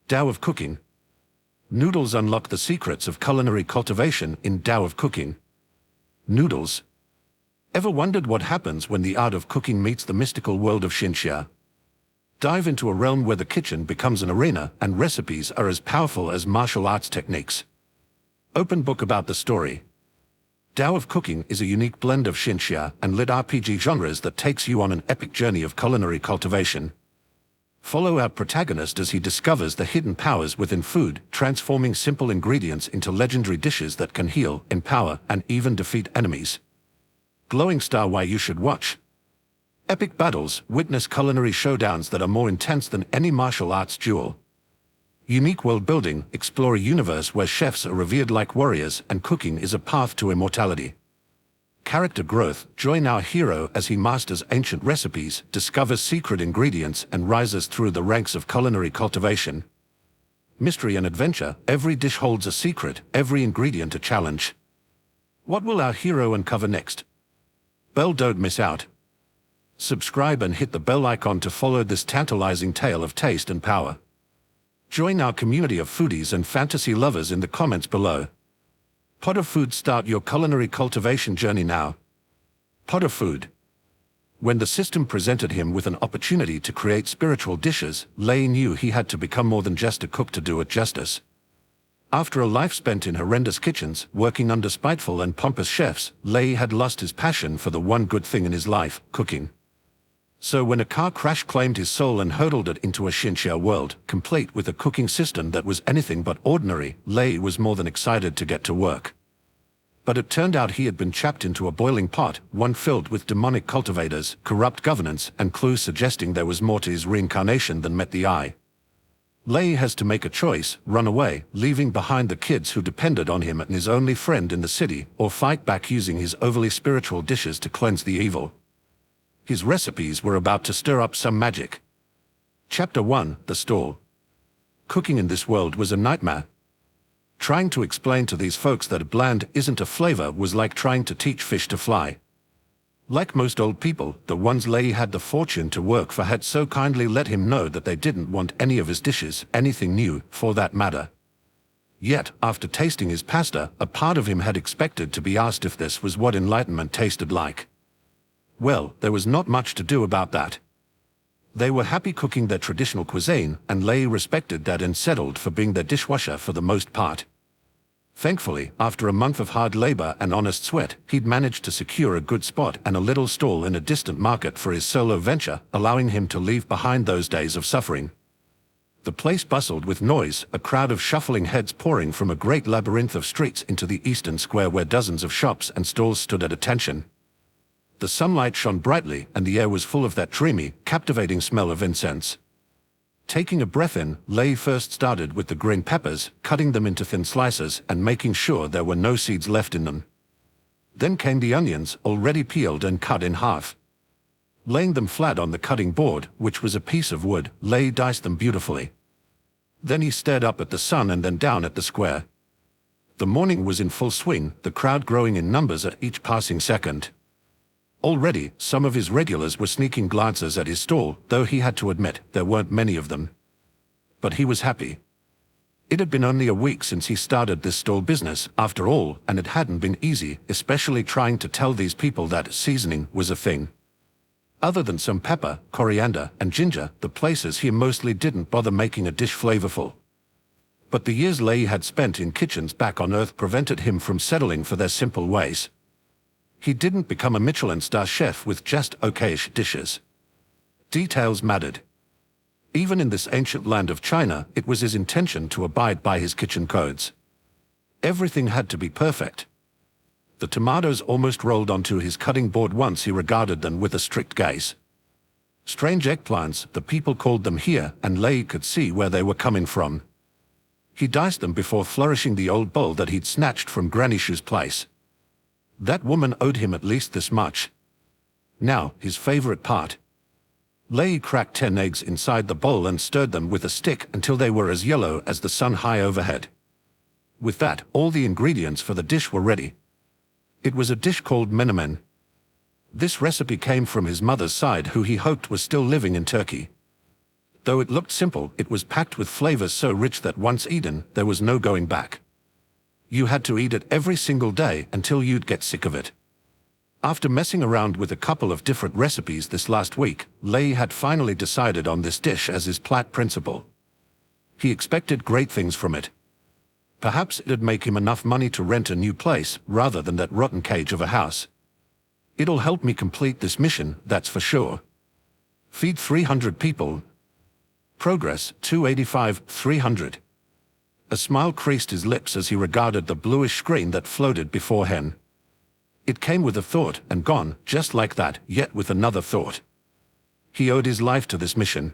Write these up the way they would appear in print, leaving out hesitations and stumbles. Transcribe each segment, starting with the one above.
Dao of Cooking. Noodles unlock the secrets of culinary cultivation in Dao of Cooking. Noodles. Ever wondered what happens when the art of cooking meets the mystical world of Xianxia? Dive into a realm where the kitchen becomes an arena and recipes are as powerful as martial arts techniques. Open book about the story. Dao of Cooking is a unique blend of Xianxia and LitRPG genres that takes you on an epic journey of culinary cultivation. Follow our protagonist as he discovers the hidden powers within food, transforming simple ingredients into legendary dishes that can heal, empower, and even defeat enemies. Glowing star why you should watch. Epic battles, witness culinary showdowns that are more intense than any martial arts duel. Unique world building, explore a universe where chefs are revered like warriors and cooking is a path to immortality. Character growth, join our hero as he masters ancient recipes, discovers secret ingredients and rises through the ranks of culinary cultivation. Mystery and adventure, every dish holds a secret, every ingredient a challenge. What will our hero uncover next? Don't miss out. Subscribe and hit the bell icon to follow this tantalizing tale of taste and power. Join our community of foodies and fantasy lovers in the comments below. Pot of Food, start your culinary cultivation journey now. Pot of Food. When the system presented him with an opportunity to create spiritual dishes, Lei knew he had to become more than just a cook to do it justice. After a life spent in horrendous kitchens, working under spiteful and pompous chefs, Lei had lost his passion for the one good thing in his life, cooking. So when a car crash claimed his soul and hurtled it into a Xianxia world, complete with a cooking system that was anything but ordinary, Lei was more than excited to get to work. But it turned out he had been trapped into a boiling pot, one filled with demonic cultivators, corrupt governance, and clues suggesting there was more to his reincarnation than met the eye. Lei has to make a choice, run away, leaving behind the kids who depended on him and his only friend in the city, or fight back using his overly spiritual dishes to cleanse the evil. His recipes were about to stir up some magic. Chapter 1, The Stall. Cooking in this world was a nightmare. Trying to explain to these folks that bland isn't a flavor was like trying to teach fish to fly. Like most old people, the ones Lei had the fortune to work for had so kindly let him know that they didn't want any of his dishes, anything new, for that matter. Yet, after tasting his pasta, a part of him had expected to be asked if this was what enlightenment tasted like. Well, there was not much to do about that. They were happy cooking their traditional cuisine, and Lei respected that and settled for being their dishwasher for the most part. Thankfully, after a month of hard labor and honest sweat, he'd managed to secure a good spot and a little stall in a distant market for his solo venture, allowing him to leave behind those days of suffering. The place bustled with noise, a crowd of shuffling heads pouring from a great labyrinth of streets into the eastern square where dozens of shops and stalls stood at attention. The sunlight shone brightly, and the air was full of that dreamy, captivating smell of incense. Taking a breath in, Lei first started with the green peppers, cutting them into thin slices and making sure there were no seeds left in them. Then came the onions, already peeled and cut in half. Laying them flat on the cutting board, which was a piece of wood, Lei diced them beautifully. Then he stared up at the sun and then down at the square. The morning was in full swing, the crowd growing in numbers at each passing second. Already, some of his regulars were sneaking glances at his stall, though he had to admit there weren't many of them. But he was happy. It had been only a week since he started this stall business, after all, and it hadn't been easy, especially trying to tell these people that seasoning was a thing. Other than some pepper, coriander, and ginger, the places here mostly didn't bother making a dish flavorful. But the years Lei had spent in kitchens back on Earth prevented him from settling for their simple ways. He didn't become a Michelin star chef with just okayish dishes. Details mattered. Even in this ancient land of China, it was his intention to abide by his kitchen codes. Everything had to be perfect. The tomatoes almost rolled onto his cutting board once he regarded them with a strict gaze. Strange eggplants, the people called them here, and Lei could see where they were coming from. He diced them before flourishing the old bowl that he'd snatched from Granny Shoe's place. That woman owed him at least this much. Now, his favorite part. Lei cracked 10 eggs inside the bowl and stirred them with a stick until they were as yellow as the sun high overhead. With that, all the ingredients for the dish were ready. It was a dish called menemen. This recipe came from his mother's side, who he hoped was still living in Turkey. Though it looked simple, it was packed with flavors so rich that once eaten, there was no going back. You had to eat it every single day until you'd get sick of it. After messing around with a couple of different recipes this last week, Lei had finally decided on this dish as his plat principal. He expected great things from it. Perhaps it'd make him enough money to rent a new place rather than that rotten cage of a house. It'll help me complete this mission, that's for sure. Feed 300 people. Progress 285, 300. A smile creased his lips as he regarded the bluish screen that floated before him. It came with a thought and gone, just like that, yet with another thought. He owed his life to this mission.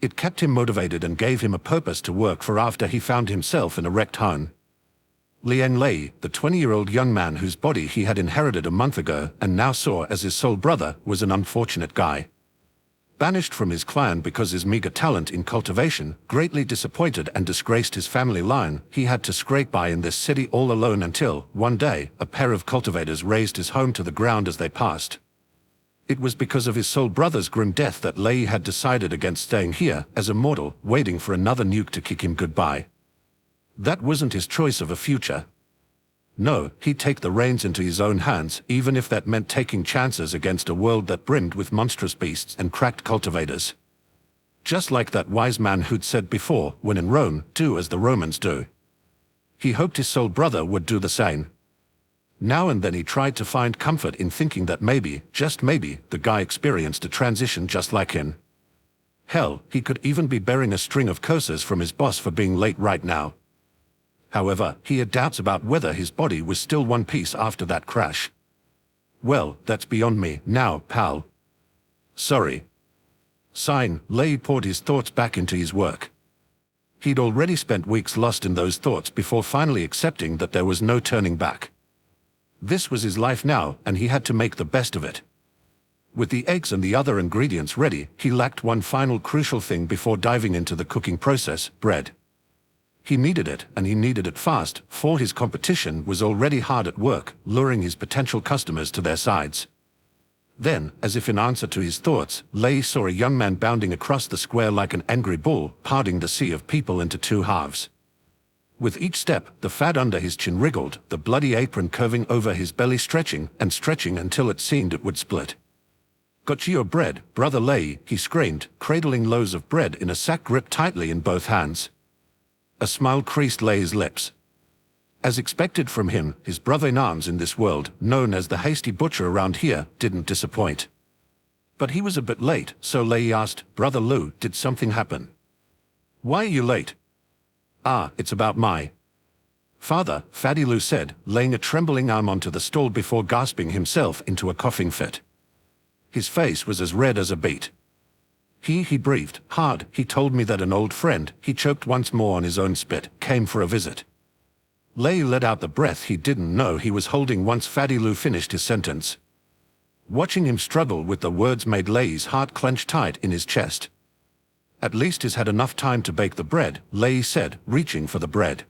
It kept him motivated and gave him a purpose to work for after he found himself in a wrecked home. Liang Lei, the 20-year-old young man whose body he had inherited a month ago and now saw as his sole brother, was an unfortunate guy. Banished from his clan because his meager talent in cultivation, greatly disappointed and disgraced his family line, he had to scrape by in this city all alone until, one day, a pair of cultivators razed his home to the ground as they passed. It was because of his sole brother's grim death that Lei had decided against staying here as a mortal, waiting for another nuke to kick him goodbye. That wasn't his choice of a future. No, he'd take the reins into his own hands, even if that meant taking chances against a world that brimmed with monstrous beasts and cracked cultivators. Just like that wise man who'd said before, when in Rome, do as the Romans do. He hoped his sole brother would do the same. Now and then he tried to find comfort in thinking that maybe, just maybe, the guy experienced a transition just like him. Hell, he could even be bearing a string of curses from his boss for being late right now. However, he had doubts about whether his body was still one piece after that crash. Well, that's beyond me now, pal. Sorry. Sighing, Lei poured his thoughts back into his work. He'd already spent weeks lost in those thoughts before finally accepting that there was no turning back. This was his life now, and he had to make the best of it. With the eggs and the other ingredients ready, he lacked one final crucial thing before diving into the cooking process: bread. He needed it, and he needed it fast, for his competition was already hard at work, luring his potential customers to their sides. Then, as if in answer to his thoughts, Lei saw a young man bounding across the square like an angry bull, parting the sea of people into two halves. With each step, the fat under his chin wriggled, the bloody apron curving over his belly, stretching and stretching until it seemed it would split. "Got you your bread, brother Lei," he screamed, cradling loaves of bread in a sack gripped tightly in both hands. A smile creased Lei's lips. As expected from him, his brother-in-arms in this world, known as the hasty butcher around here, didn't disappoint. But he was a bit late, so Lei asked, "Brother Lu, did something happen?" "Why are you late?" "Ah, it's about my father," Fatty Lu said, laying a trembling arm onto the stall before gasping himself into a coughing fit. His face was as red as a beet. He breathed hard. "He told me that an old friend," he choked once more on his own spit, "came for a visit." Lei let out the breath he didn't know he was holding once Fatty Lu finished his sentence. Watching him struggle with the words made Lei's heart clench tight in his chest. "At least he's had enough time to bake the bread," Lei said, reaching for the bread.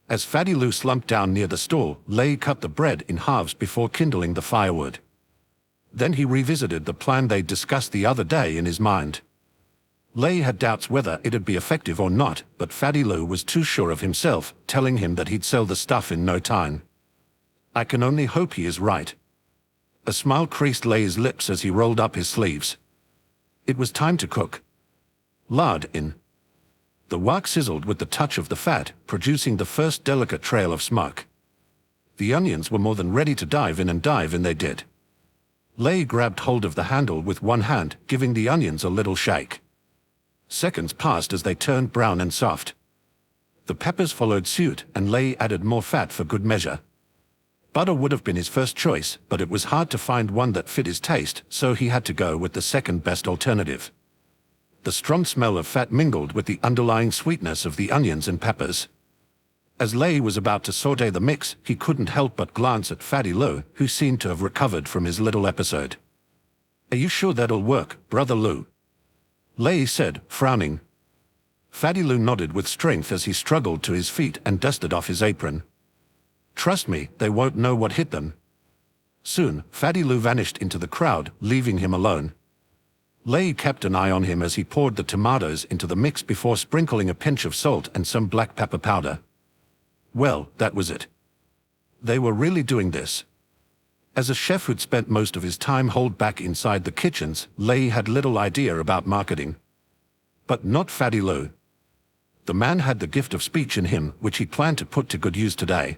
As Fatty Lu slumped down near the stall, Lei cut the bread in halves before kindling the firewood. Then he revisited the plan they'd discussed the other day in his mind. Lei had doubts whether it'd be effective or not, but Fatty Lu was too sure of himself, telling him that he'd sell the stuff in no time. "I can only hope he is right." A smile creased Lei's lips as he rolled up his sleeves. It was time to cook. Lard in. The wok sizzled with the touch of the fat, producing the first delicate trail of smoke. The onions were more than ready to dive in, and dive in they did. Lei grabbed hold of the handle with one hand, giving the onions a little shake. Seconds passed as they turned brown and soft. The peppers followed suit, and Lei added more fat for good measure. Butter would have been his first choice, but it was hard to find one that fit his taste, so he had to go with the second best alternative. The strong smell of fat mingled with the underlying sweetness of the onions and peppers. As Lei was about to saute the mix, he couldn't help but glance at Fatty Lu, who seemed to have recovered from his little episode. "Are you sure that'll work, Brother Lu?" Lei said, frowning. Fatty Lu nodded with strength as he struggled to his feet and dusted off his apron. "Trust me, they won't know what hit them." Soon, Fatty Lu vanished into the crowd, leaving him alone. Lei kept an eye on him as he poured the tomatoes into the mix before sprinkling a pinch of salt and some black pepper powder. Well, that was it. They were really doing this. As a chef who'd spent most of his time holed back inside the kitchens, Lei had little idea about marketing. But not Fatty Lou. The man had the gift of speech in him, which he planned to put to good use today.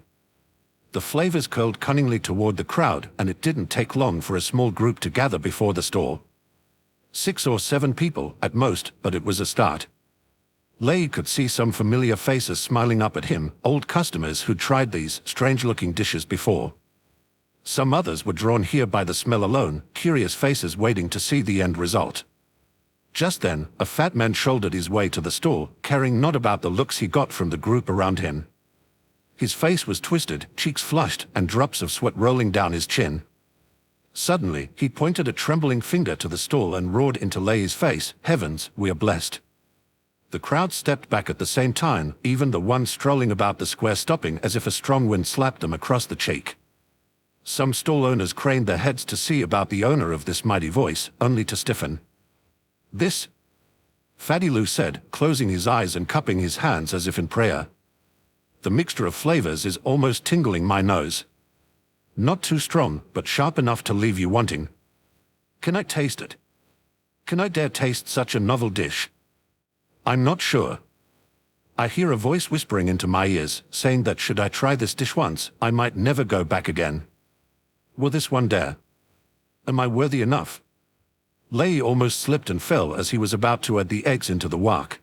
The flavors curled cunningly toward the crowd, and it didn't take long for a small group to gather before the stall. 6 or 7 people, at most, but it was a start. Lei could see some familiar faces smiling up at him, old customers who'd tried these strange-looking dishes before. Some others were drawn here by the smell alone, curious faces waiting to see the end result. Just then, a fat man shouldered his way to the stall, caring not about the looks he got from the group around him. His face was twisted, cheeks flushed, and drops of sweat rolling down his chin. Suddenly, he pointed a trembling finger to the stall and roared into Lei's face, "Heavens, we are blessed." The crowd stepped back at the same time, even the ones strolling about the square stopping as if a strong wind slapped them across the cheek. Some stall owners craned their heads to see about the owner of this mighty voice, only to stiffen. "This?" Fatty Lou said, closing his eyes and cupping his hands as if in prayer. "The mixture of flavors is almost tingling my nose. Not too strong, but sharp enough to leave you wanting. Can I taste it? Can I dare taste such a novel dish? I'm not sure. I hear a voice whispering into my ears, saying that should I try this dish once, I might never go back again. Will this one dare? Am I worthy enough?" Lei almost slipped and fell as he was about to add the eggs into the wok.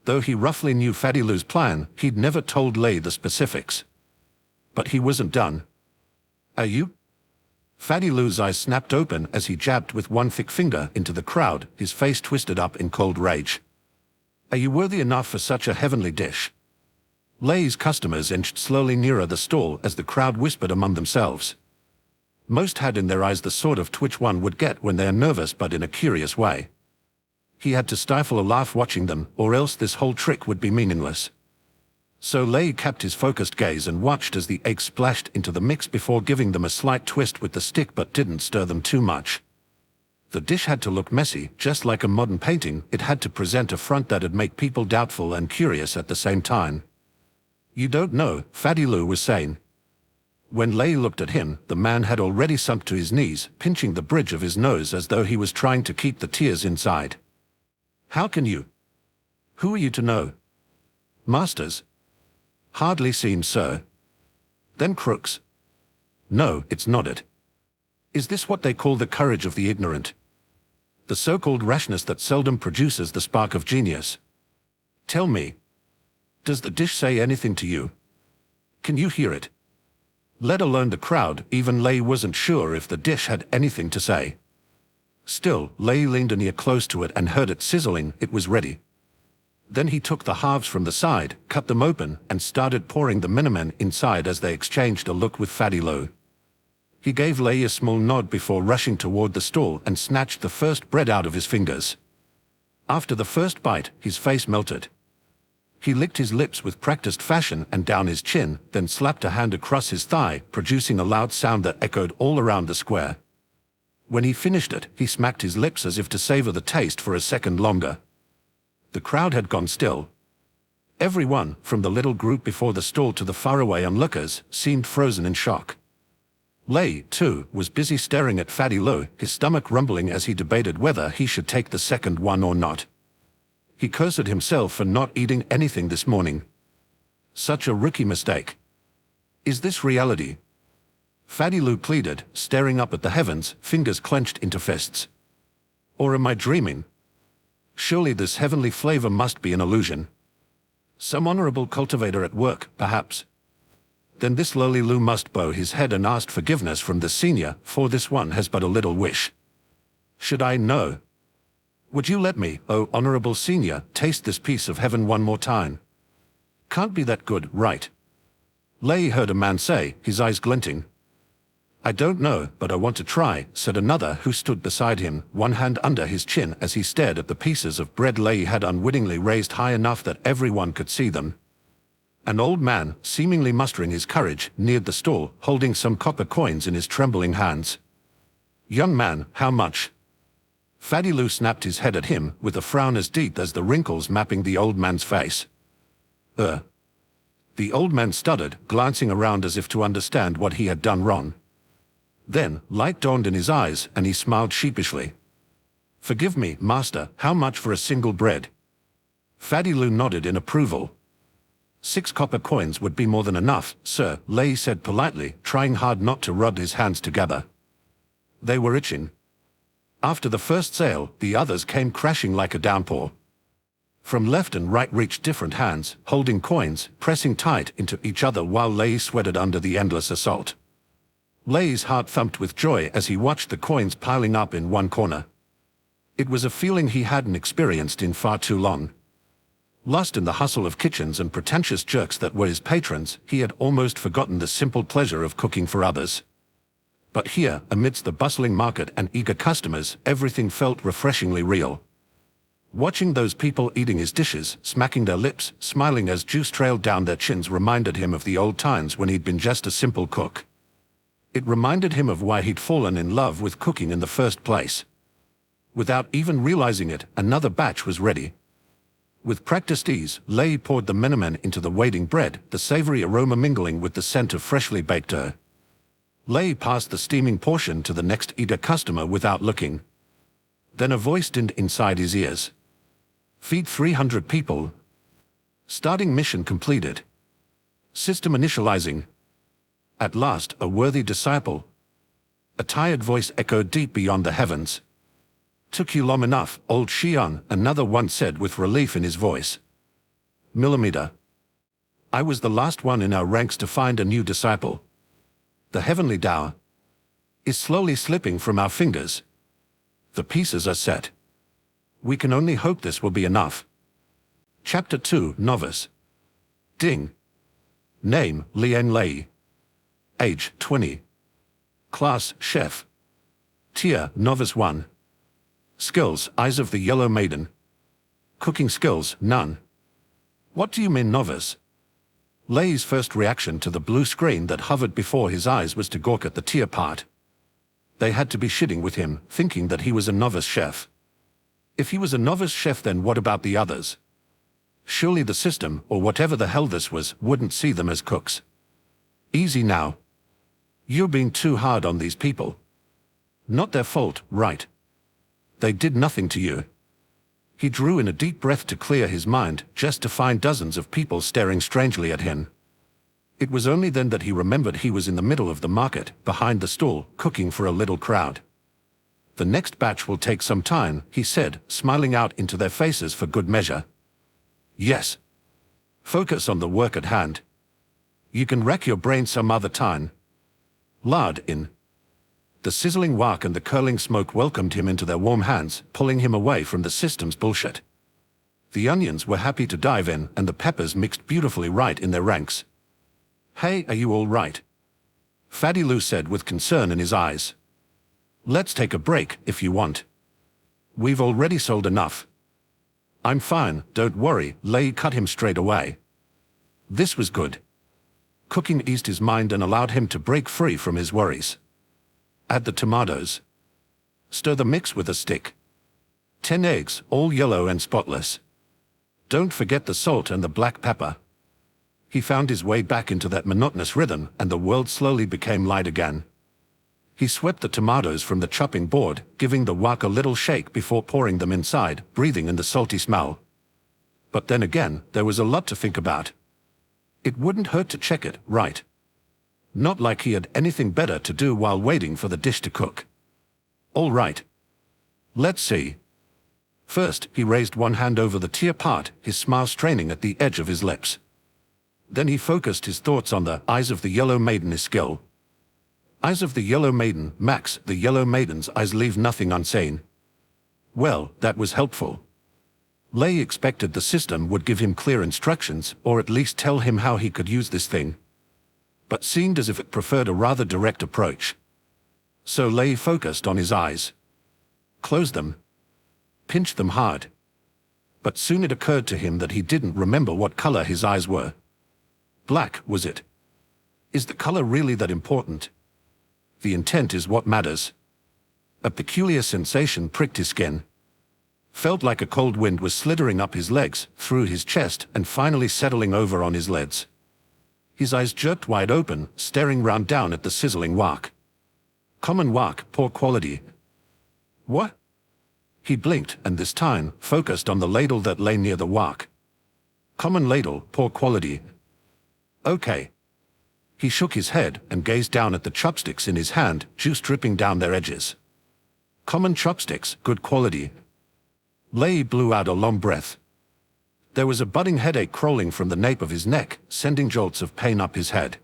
Though he roughly knew Fatty Lou's plan, he'd never told Lei the specifics. But he wasn't done. "Are you?" Fatty Lou's eyes snapped open as he jabbed with one thick finger into the crowd, his face twisted up in cold rage. "Are you worthy enough for such a heavenly dish?" Lei's customers inched slowly nearer the stall as the crowd whispered among themselves. Most had in their eyes the sort of twitch one would get when they are nervous, but in a curious way. He had to stifle a laugh watching them, or else this whole trick would be meaningless. So Lei kept his focused gaze and watched as the eggs splashed into the mix before giving them a slight twist with the stick, but didn't stir them too much. The dish had to look messy, just like a modern painting. It had to present a front that'd make people doubtful and curious at the same time. "You don't know," Fatty Lou was saying. When Lei looked at him, the man had already sunk to his knees, pinching the bridge of his nose as though he was trying to keep the tears inside. "How can you? Who are you to know?" "Masters?" "Hardly seems so." "Then crooks?" "No, it's not it. Is this what they call the courage of the ignorant? The so-called rashness that seldom produces the spark of genius? Tell me, does the dish say anything to you? Can you hear it?" Let alone the crowd, even Lei wasn't sure if the dish had anything to say. Still, Lei leaned an ear close to it and heard it sizzling. It was ready. Then he took the halves from the side, cut them open, and started pouring the minimum inside as they exchanged a look with Fatty Lou. He gave Lei a small nod before rushing toward the stall and snatched the first bread out of his fingers. After the first bite, his face melted. He licked his lips with practiced fashion and down his chin, then slapped a hand across his thigh, producing a loud sound that echoed all around the square. When he finished it, he smacked his lips as if to savor the taste for a second longer. The crowd had gone still. Everyone, from the little group before the stall to the faraway onlookers, seemed frozen in shock. Lei, too, was busy staring at Fatty Lou, his stomach rumbling as he debated whether he should take the second one or not. He cursed himself for not eating anything this morning. Such a rookie mistake. "Is this reality?" Fatty Lou pleaded, staring up at the heavens, fingers clenched into fists. "Or am I dreaming? Surely this heavenly flavor must be an illusion. Some honorable cultivator at work, perhaps. Then this lowly Lou must bow his head and ask forgiveness from the senior, for this one has but a little wish. Should I know? Would you let me, oh honorable senior, taste this piece of heaven one more time? Can't be that good, right?" Lei heard a man say, his eyes glinting. "I don't know, but I want to try," said another who stood beside him, one hand under his chin as he stared at the pieces of bread Lei had unwittingly raised high enough that everyone could see them. An old man, seemingly mustering his courage, neared the stall, holding some copper coins in his trembling hands. "Young man, how much?" Fatty Lou snapped his head at him with a frown as deep as the wrinkles mapping the old man's face. The old man stuttered, glancing around as if to understand what he had done wrong. Then, light dawned in his eyes, and he smiled sheepishly. "Forgive me, master, how much for a single bread?" Fatty Lou nodded in approval. 6 copper coins would be more than enough, sir, Lei said politely, trying hard not to rub his hands together. They were itching. After the first sale, the others came crashing like a downpour. From left and right reached different hands, holding coins, pressing tight into each other while Lei sweated under the endless assault. Lei's heart thumped with joy as he watched the coins piling up in one corner. It was a feeling he hadn't experienced in far too long. Lost in the hustle of kitchens and pretentious jerks that were his patrons, he had almost forgotten the simple pleasure of cooking for others. But here, amidst the bustling market and eager customers, everything felt refreshingly real. Watching those people eating his dishes, smacking their lips, smiling as juice trailed down their chins reminded him of the old times when he'd been just a simple cook. It reminded him of why he'd fallen in love with cooking in the first place. Without even realizing it, another batch was ready. With practiced ease, Lei poured the menemen into the waiting bread, the savory aroma mingling with the scent of freshly baked dough. Lei passed the steaming portion to the next eager customer without looking. Then a voice dinned inside his ears. "Feed 300 people. Starting mission completed. System initializing." At last, a worthy disciple. A tired voice echoed deep beyond the heavens. "Took you long enough, old Xian," another one said with relief in his voice. Millimeter. I was the last one in our ranks to find a new disciple. The heavenly Dao is slowly slipping from our fingers. The pieces are set. We can only hope this will be enough. Chapter 2, Novice. Ding. Name, Lian Lei. Age, 20. Class, Chef. Tier, Novice 1. Skills, Eyes of the Yellow Maiden. Cooking skills, none. What do you mean, Novice? Lei's first reaction to the blue screen that hovered before his eyes was to gawk at the tier part. They had to be shitting with him, thinking that he was a novice chef. If he was a novice chef, then what about the others? Surely the system, or whatever the hell this was, wouldn't see them as cooks. Easy now. You're being too hard on these people. Not their fault, right? They did nothing to you. He drew in a deep breath to clear his mind, just to find dozens of people staring strangely at him. It was only then that he remembered he was in the middle of the market, behind the stall, cooking for a little crowd. "The next batch will take some time," he said, smiling out into their faces for good measure. "Yes. Focus on the work at hand. You can rack your brain some other time." Lard in. The sizzling wok and the curling smoke welcomed him into their warm hands, pulling him away from the system's bullshit. The onions were happy to dive in, and the peppers mixed beautifully right in their ranks. "Hey, are you all right?" Fatty Lou said with concern in his eyes. "Let's take a break, if you want. We've already sold enough." "I'm fine, don't worry," Lei cut him straight away. This was good. Cooking eased his mind and allowed him to break free from his worries. Add the tomatoes. Stir the mix with a stick. 10 eggs, all yellow and spotless. Don't forget the salt and the black pepper. He found his way back into that monotonous rhythm, and the world slowly became light again. He swept the tomatoes from the chopping board, giving the wok a little shake before pouring them inside, breathing in the salty smell. But then again, there was a lot to think about. It wouldn't hurt to check it, right? Not like he had anything better to do while waiting for the dish to cook. All right. Let's see. First, he raised one hand over the tier part, his smile straining at the edge of his lips. Then he focused his thoughts on the Eyes of the Yellow Maiden skill. Eyes of the Yellow Maiden, Max, the Yellow Maiden's eyes leave nothing unseen. Well, that was helpful. Lei expected the system would give him clear instructions, or at least tell him how he could use this thing. But seemed as if it preferred a rather direct approach. So Lei focused on his eyes. Closed them. Pinched them hard. But soon it occurred to him that he didn't remember what color his eyes were. Black, was it? Is the color really that important? The intent is what matters. A peculiar sensation pricked his skin. Felt like a cold wind was slithering up his legs, through his chest, and finally settling over on his lids. His eyes jerked wide open, staring round down at the sizzling wok. Common wok, poor quality. What? He blinked, and this time, focused on the ladle that lay near the wok. Common ladle, poor quality. Okay. He shook his head and gazed down at the chopsticks in his hand, juice dripping down their edges. Common chopsticks, good quality. Lei blew out a long breath. There was a budding headache crawling from the nape of his neck, sending jolts of pain up his head.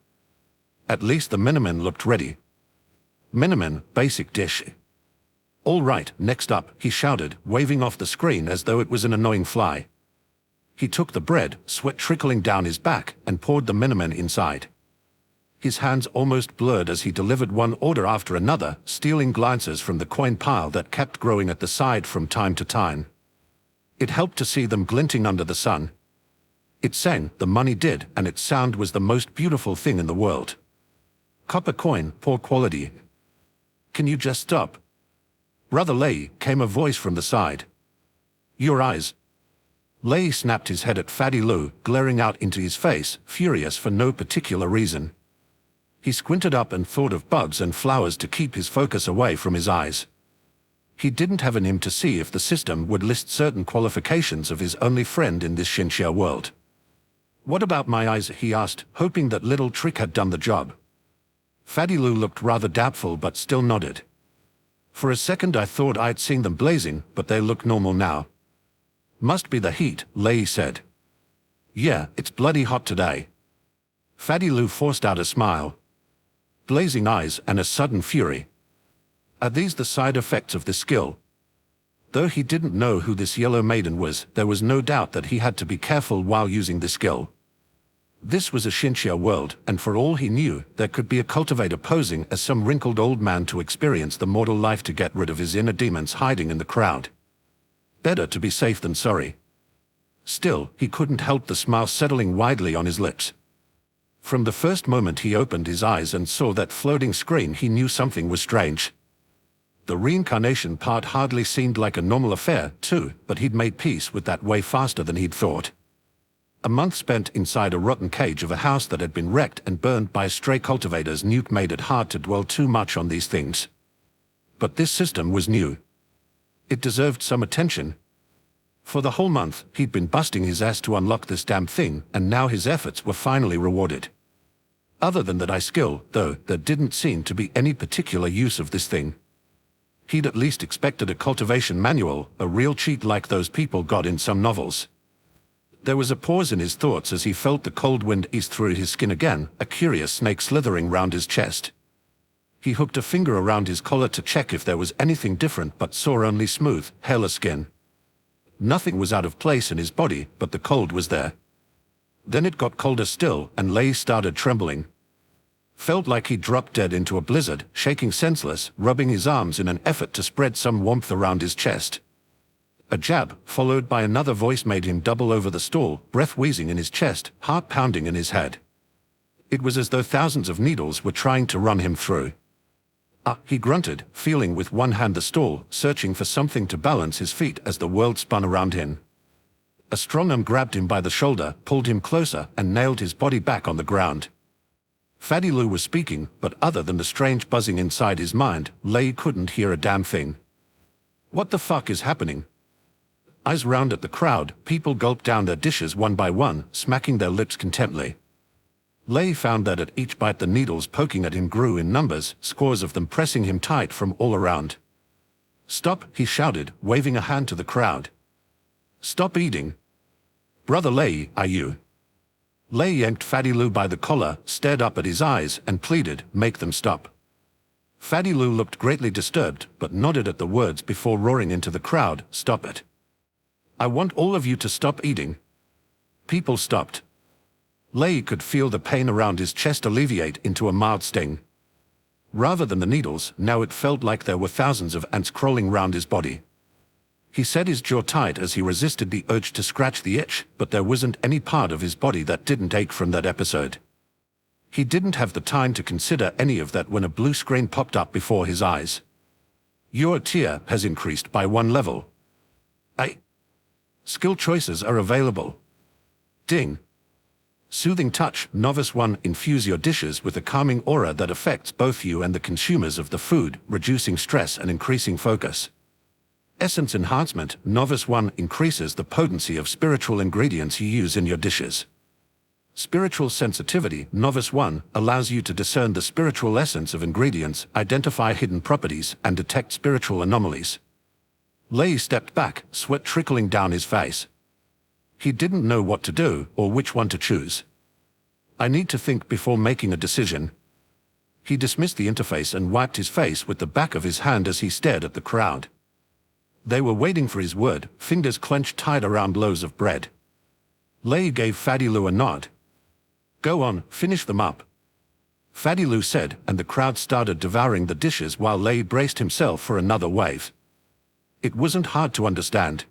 At least the miniman looked ready. Miniman, basic dish. All right, next up, he shouted, waving off the screen as though it was an annoying fly. He took the bread, sweat trickling down his back, and poured the miniman inside. His hands almost blurred as he delivered one order after another, stealing glances from the coin pile that kept growing at the side from time to time. It helped to see them glinting under the sun. It sang, the money did, and its sound was the most beautiful thing in the world. Copper coin, poor quality. Can you just stop? Brother Lei, came a voice from the side. Your eyes. Lei snapped his head at Fatty Lou, glaring out into his face, furious for no particular reason. He squinted up and thought of bugs and flowers to keep his focus away from his eyes. He didn't have in him to see if the system would list certain qualifications of his only friend in this Xianxia world. What about my eyes? He asked, hoping that little trick had done the job. Fatty Lou looked rather doubtful but still nodded. For a second I thought I'd seen them blazing, but they look normal now. Must be the heat, Lei said. Yeah, it's bloody hot today. Fatty Lou forced out a smile. Blazing eyes and a sudden fury. Are these the side effects of this skill? Though he didn't know who this yellow maiden was, there was no doubt that he had to be careful while using this skill. This was a Xianxia world, and for all he knew, there could be a cultivator posing as some wrinkled old man to experience the mortal life to get rid of his inner demons hiding in the crowd. Better to be safe than sorry. Still, he couldn't help the smile settling widely on his lips. From the first moment he opened his eyes and saw that floating screen, he knew something was strange. The reincarnation part hardly seemed like a normal affair, too, but he'd made peace with that way faster than he'd thought. A month spent inside a rotten cage of a house that had been wrecked and burned by stray cultivators made it hard to dwell too much on these things. But this system was new. It deserved some attention. For the whole month, he'd been busting his ass to unlock this damn thing, and now his efforts were finally rewarded. Other than that skill, though, there didn't seem to be any particular use of this thing. He'd at least expected a cultivation manual, a real cheat like those people got in some novels. There was a pause in his thoughts as he felt the cold wind ease through his skin again, a curious snake slithering round his chest. He hooked a finger around his collar to check if there was anything different but saw only smooth, hairless skin. Nothing was out of place in his body, but the cold was there. Then it got colder still, and Lei started trembling. Felt like he dropped dead into a blizzard, shaking senseless, rubbing his arms in an effort to spread some warmth around his chest. A jab, followed by another voice, made him double over the stool, breath wheezing in his chest, heart pounding in his head. It was as though thousands of needles were trying to run him through. He grunted, feeling with one hand the stool, searching for something to balance his feet as the world spun around him. A strong arm grabbed him by the shoulder, pulled him closer, and nailed his body back on the ground. Fatty Lou was speaking, but other than the strange buzzing inside his mind, Lei couldn't hear a damn thing. What the fuck is happening? Eyes round at the crowd, people gulped down their dishes one by one, smacking their lips contently. Lei found that at each bite the needles poking at him grew in numbers, scores of them pressing him tight from all around. Stop, he shouted, waving a hand to the crowd. Stop eating. Brother Lei, are you? Lei yanked Fatty Lou by the collar, stared up at his eyes, and pleaded, make them stop. Fatty Lou looked greatly disturbed, but nodded at the words before roaring into the crowd, stop it. I want all of you to stop eating. People stopped. Lei could feel the pain around his chest alleviate into a mild sting. Rather than the needles, now it felt like there were thousands of ants crawling round his body. He set his jaw tight as he resisted the urge to scratch the itch, but there wasn't any part of his body that didn't ache from that episode. He didn't have the time to consider any of that when a blue screen popped up before his eyes. Your tier has increased by 1 level. Skill choices are available. Ding. Soothing touch, Novice 1. Infuse your dishes with a calming aura that affects both you and the consumers of the food, reducing stress and increasing focus. Essence enhancement, Novice 1. Increases the potency of spiritual ingredients you use in your dishes. Spiritual sensitivity, Novice 1. Allows you to discern the spiritual essence of ingredients, identify hidden properties, and detect spiritual anomalies. Lei stepped back, sweat trickling down his face. He didn't know what to do, or which one to choose. I need to think before making a decision. He dismissed the interface and wiped his face with the back of his hand as he stared at the crowd. They were waiting for his word, fingers clenched tight around loaves of bread. Lei gave Fadilu a nod. Go on, finish them up. Fadilu said, and the crowd started devouring the dishes while Lei braced himself for another wave. It wasn't hard to understand.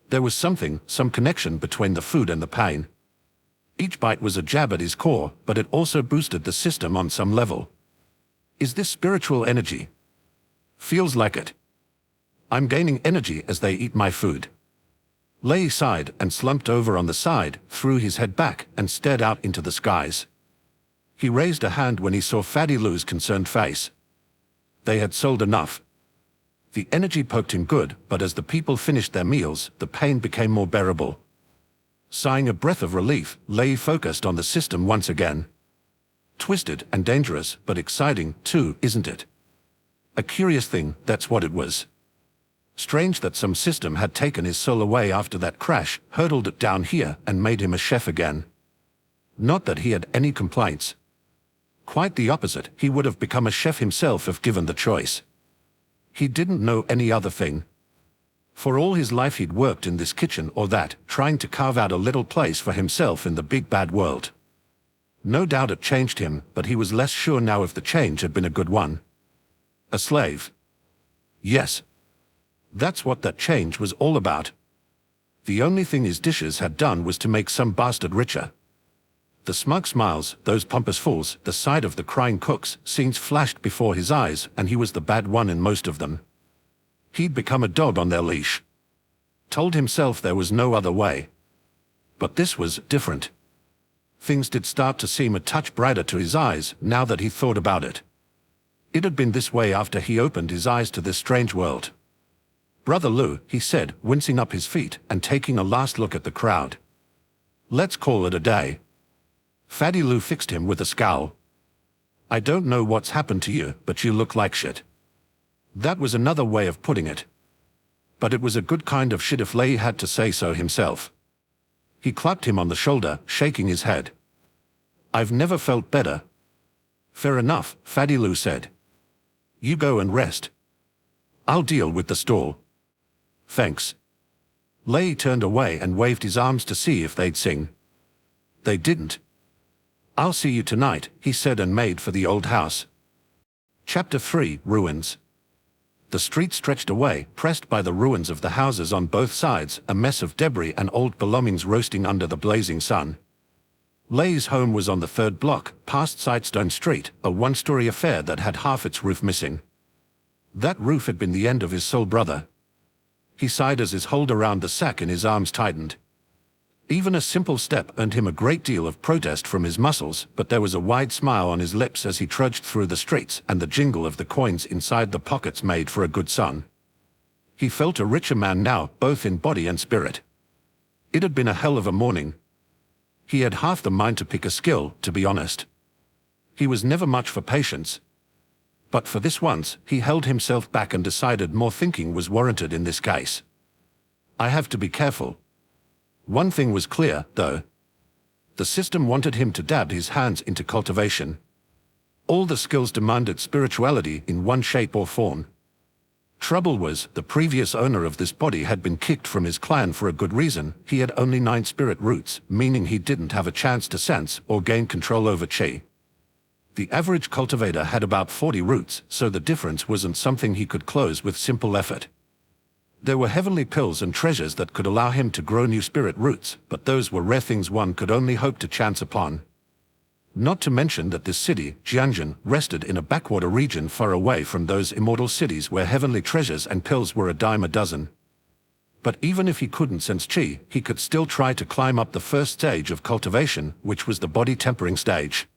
There was some connection between the food and the pain. Each bite was a jab at his core, but it also boosted the system on some level. Is this spiritual energy? Feels like it. I'm gaining energy as they eat my food. Lei sighed and slumped over on the side, threw his head back, and stared out into the skies. He raised a hand when he saw Fadilu's concerned face. They had sold enough. The energy poked him good, but as the people finished their meals, the pain became more bearable. Sighing a breath of relief, Lei focused on the system once again. Twisted and dangerous, but exciting, too, isn't it? A curious thing, that's what it was. Strange that some system had taken his soul away after that crash, hurtled it down here, and made him a chef again. Not that he had any complaints. Quite the opposite, he would have become a chef himself if given the choice. He didn't know any other thing. For all his life he'd worked in this kitchen or that, trying to carve out a little place for himself in the big bad world. No doubt it changed him, but he was less sure now if the change had been a good one. A slave. Yes. That's what that change was all about. The only thing his dishes had done was to make some bastard richer. The smug smiles, those pompous fools, the sight of the crying cooks, scenes flashed before his eyes, and he was the bad one in most of them. He'd become a dog on their leash. Told himself there was no other way. But this was different. Things did start to seem a touch brighter to his eyes, now that he thought about it. It had been this way after he opened his eyes to this strange world. Brother Lu, he said, wincing up his feet and taking a last look at the crowd. Let's call it a day. Fadilu fixed him with a scowl. I don't know what's happened to you, but you look like shit. That was another way of putting it. But it was a good kind of shit if Lei had to say so himself. He clapped him on the shoulder, shaking his head. I've never felt better. Fair enough, Fadilu said. You go and rest. I'll deal with the stall. Thanks. Lei turned away and waved his arms to see if they'd sing. They didn't. I'll see you tonight, he said and made for the old house. Chapter 3, Ruins. The street stretched away, pressed by the ruins of the houses on both sides, a mess of debris and old belongings roasting under the blazing sun. Lei's home was on the 3rd block, past Sightstone Street, a one-story affair that had half its roof missing. That roof had been the end of his soul brother. He sighed as his hold around the sack in his arms tightened. Even a simple step earned him a great deal of protest from his muscles, but there was a wide smile on his lips as he trudged through the streets, and the jingle of the coins inside the pockets made for a good son. He felt a richer man now, both in body and spirit. It had been a hell of a morning. He had half the mind to pick a skill, to be honest. He was never much for patience. But for this once, he held himself back and decided more thinking was warranted in this case. I have to be careful. One thing was clear, though. The system wanted him to dab his hands into cultivation. All the skills demanded spirituality in one shape or form. Trouble was, the previous owner of this body had been kicked from his clan for a good reason. He had only 9 spirit roots, meaning he didn't have a chance to sense or gain control over chi. The average cultivator had about 40 roots, so the difference wasn't something he could close with simple effort. There were heavenly pills and treasures that could allow him to grow new spirit roots, but those were rare things one could only hope to chance upon. Not to mention that this city, Xianxia, rested in a backwater region far away from those immortal cities where heavenly treasures and pills were a dime a dozen. But even if he couldn't sense qi, he could still try to climb up the first stage of cultivation, which was the body tempering stage.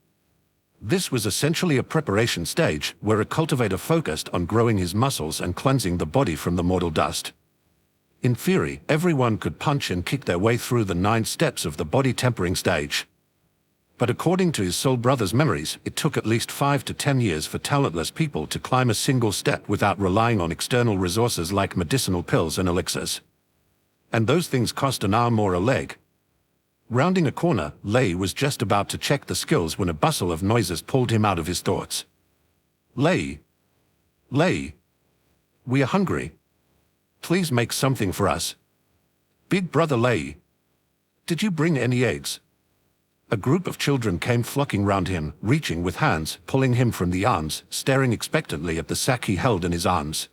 This was essentially a preparation stage, where a cultivator focused on growing his muscles and cleansing the body from the mortal dust. In theory, everyone could punch and kick their way through the 9 steps of the body tempering stage. But according to his soul brother's memories, it took at least 5 to 10 years for talentless people to climb a single step without relying on external resources like medicinal pills and elixirs. And those things cost an arm or a leg. Rounding a corner, Lei was just about to check the skills when a bustle of noises pulled him out of his thoughts. Lei! Lei! We are hungry. Please make something for us. Big brother Lei! Did you bring any eggs? A group of children came flocking round him, reaching with hands, pulling him from the arms, staring expectantly at the sack he held in his arms.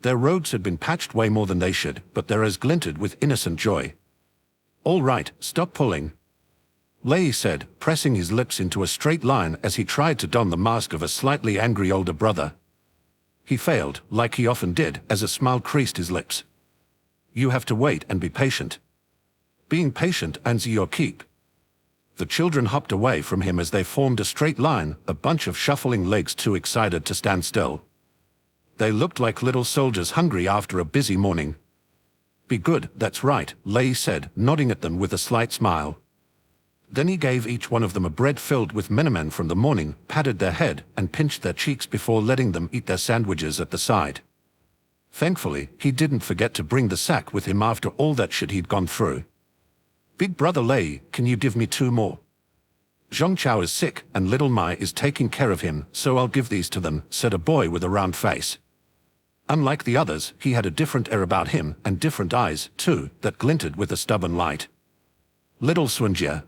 Their robes had been patched way more than they should, but their eyes glinted with innocent joy. All right, stop pulling, Lei said, pressing his lips into a straight line as he tried to don the mask of a slightly angry older brother. He failed, like he often did, as a smile creased his lips. You have to wait and be patient. Being patient earns you your keep. The children hopped away from him as they formed a straight line, a bunch of shuffling legs too excited to stand still. They looked like little soldiers hungry after a busy morning. Be good, that's right, Lei said, nodding at them with a slight smile. Then he gave each one of them a bread filled with menemen from the morning, patted their head, and pinched their cheeks before letting them eat their sandwiches at the side. Thankfully, he didn't forget to bring the sack with him after all that shit he'd gone through. Big brother Lei, can you give me 2 more? Zhongchao is sick, and little Mai is taking care of him, so I'll give these to them, said a boy with a round face. Unlike the others, he had a different air about him, and different eyes, too, that glinted with a stubborn light. Little Xianxia.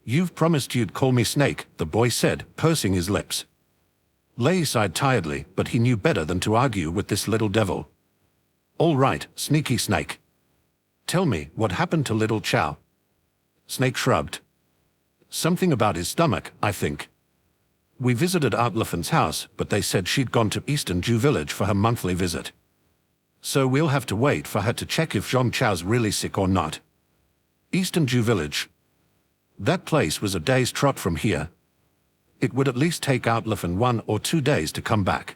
You've promised you'd call me Snake, the boy said, pursing his lips. Lei sighed tiredly, but he knew better than to argue with this little devil. All right, sneaky Snake. Tell me, what happened to little Chow? Snake shrugged. Something about his stomach, I think. We visited Aunt Luffin's house, but they said she'd gone to Eastern Ju Village for her monthly visit. So we'll have to wait for her to check if Zhongchao's really sick or not. Eastern Ju Village. That place was a day's trot from here. It would at least take Aunt Luffin 1 or 2 days to come back.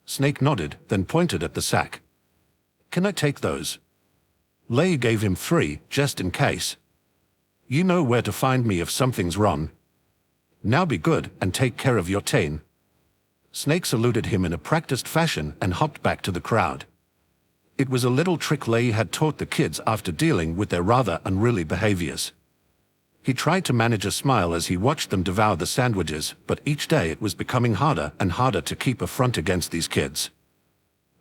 Snake nodded, then pointed at the sack. Can I take those? Lei gave him 3, just in case. You know where to find me if something's wrong. Now be good and take care of your tain. Snake saluted him in a practiced fashion and hopped back to the crowd. It was a little trick Lei had taught the kids after dealing with their rather unruly behaviors. He tried to manage a smile as he watched them devour the sandwiches, but each day it was becoming harder and harder to keep a front against these kids.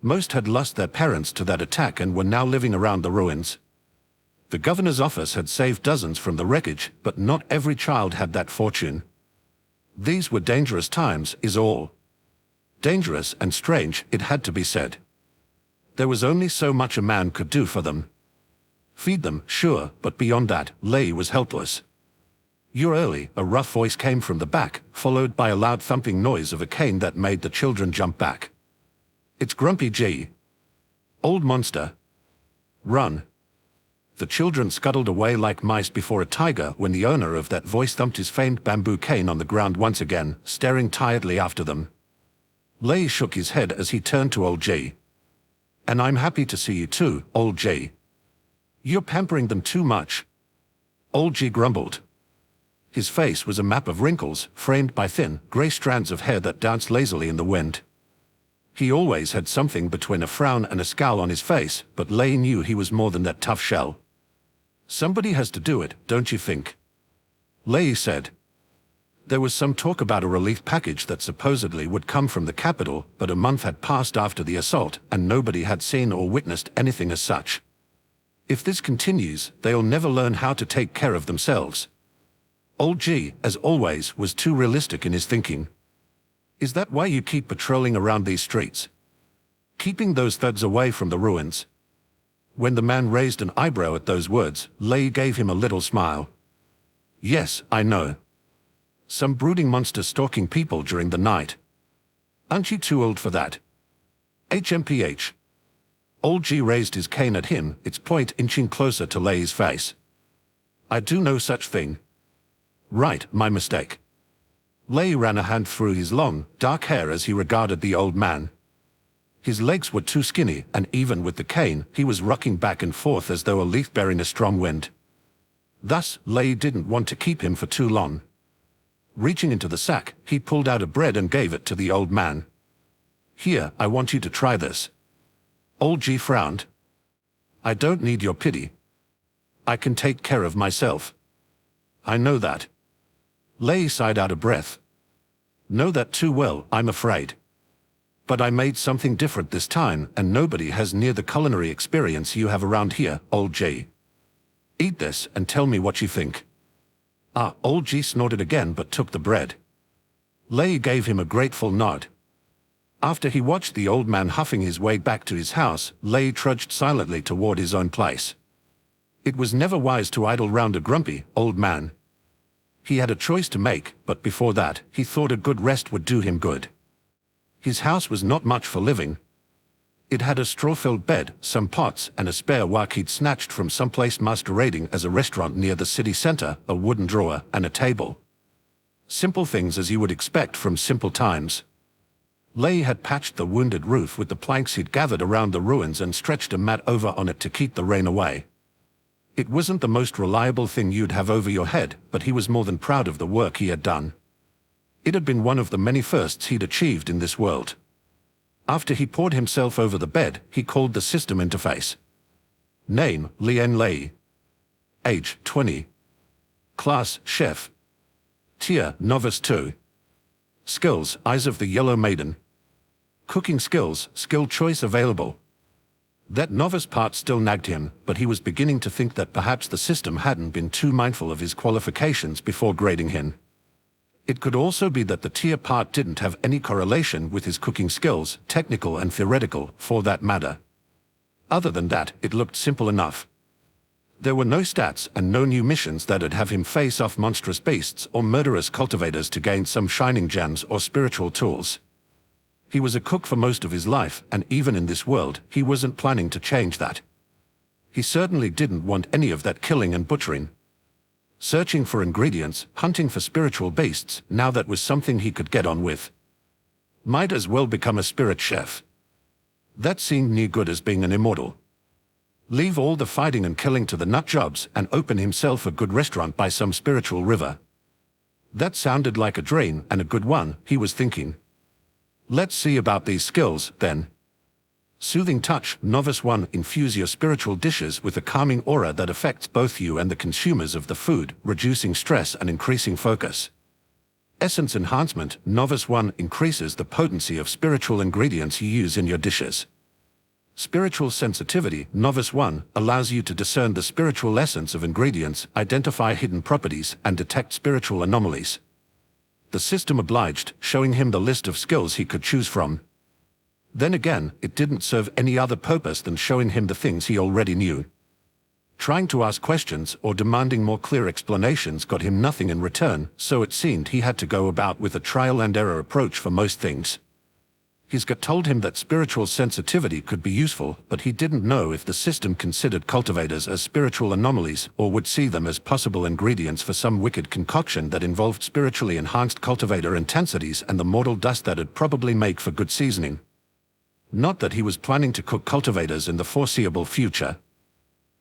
Most had lost their parents to that attack and were now living around the ruins. The governor's office had saved dozens from the wreckage, but not every child had that fortune. These were dangerous times, is all. Dangerous and strange, it had to be said. There was only so much a man could do for them. Feed them, sure, but beyond that, Lei was helpless. You're early, a rough voice came from the back, followed by a loud thumping noise of a cane that made the children jump back. It's Grumpy G. Old monster. Run. The children scuttled away like mice before a tiger when the owner of that voice thumped his famed bamboo cane on the ground once again, staring tiredly after them. Lei shook his head as he turned to Old G. And I'm happy to see you too, Old G. You're pampering them too much. Old G grumbled. His face was a map of wrinkles, framed by thin, grey strands of hair that danced lazily in the wind. He always had something between a frown and a scowl on his face, but Lei knew he was more than that tough shell. Somebody has to do it, don't you think? Lei said. There was some talk about a relief package that supposedly would come from the capital, but a month had passed after the assault, and nobody had seen or witnessed anything as such. If this continues, they'll never learn how to take care of themselves. Old G, as always, was too realistic in his thinking. Is that why you keep patrolling around these streets? Keeping those thugs away from the ruins? When the man raised an eyebrow at those words, Lei gave him a little smile. Yes, I know. Some brooding monster stalking people during the night. Aren't you too old for that? HMPH. Old G raised his cane at him, its point inching closer to Lei's face. I do no such thing. Right, my mistake. Lei ran a hand through his long, dark hair as he regarded the old man. His legs were too skinny, and even with the cane, he was rocking back and forth as though a leaf bearing a strong wind. Thus, Lei didn't want to keep him for too long. Reaching into the sack, he pulled out a bread and gave it to the old man. Here, I want you to try this. Old G frowned. I don't need your pity. I can take care of myself. I know that. Lei sighed out a breath. Know that too well, I'm afraid. But I made something different this time, and nobody has near the culinary experience you have around here, Old G. Eat this and tell me what you think. Old G snorted again but took the bread. Lei gave him a grateful nod. After he watched the old man huffing his way back to his house, Lei trudged silently toward his own place. It was never wise to idle round a grumpy, old man. He had a choice to make, but before that, he thought a good rest would do him good. His house was not much for living. It had a straw-filled bed, some pots, and a spare wok he'd snatched from someplace masquerading as a restaurant near the city center, a wooden drawer, and a table. Simple things as you would expect from simple times. Lei had patched the wounded roof with the planks he'd gathered around the ruins and stretched a mat over on it to keep the rain away. It wasn't the most reliable thing you'd have over your head, but he was more than proud of the work he had done. It had been one of the many firsts he'd achieved in this world. After he poured himself over the bed, he called the system interface. Name, Lian Lei. Age, 20. Class, Chef. Tier, Novice 2. Skills, Eyes of the Yellow Maiden. Cooking skills, skill choice available. That novice part still nagged him, but he was beginning to think that perhaps the system hadn't been too mindful of his qualifications before grading him. It could also be that the tier part didn't have any correlation with his cooking skills, technical and theoretical, for that matter. Other than that, it looked simple enough. There were no stats and no new missions that'd have him face off monstrous beasts or murderous cultivators to gain some shining gems or spiritual tools. He was a cook for most of his life, and even in this world, he wasn't planning to change that. He certainly didn't want any of that killing and butchering. Searching for ingredients, hunting for spiritual beasts, now that was something he could get on with. Might as well become a spirit chef. That seemed near good as being an immortal. Leave all the fighting and killing to the nut jobs and open himself a good restaurant by some spiritual river. That sounded like a dream, and a good one, he was thinking. Let's see about these skills, then. Soothing touch, Novice 1. Infuse your spiritual dishes with a calming aura that affects both you and the consumers of the food, reducing stress and increasing focus. Essence enhancement, Novice 1. Increases the potency of spiritual ingredients you use in your dishes. Spiritual sensitivity, Novice 1, allows you to discern the spiritual essence of ingredients, identify hidden properties, and detect spiritual anomalies. The system obliged, showing him the list of skills he could choose from. Then again, it didn't serve any other purpose than showing him the things he already knew. Trying to ask questions or demanding more clear explanations got him nothing in return, so it seemed he had to go about with a trial-and-error approach for most things. His gut told him that spiritual sensitivity could be useful, but he didn't know if the system considered cultivators as spiritual anomalies or would see them as possible ingredients for some wicked concoction that involved spiritually enhanced cultivator intensities and the mortal dust that'd probably make for good seasoning. Not that he was planning to cook cultivators in the foreseeable future.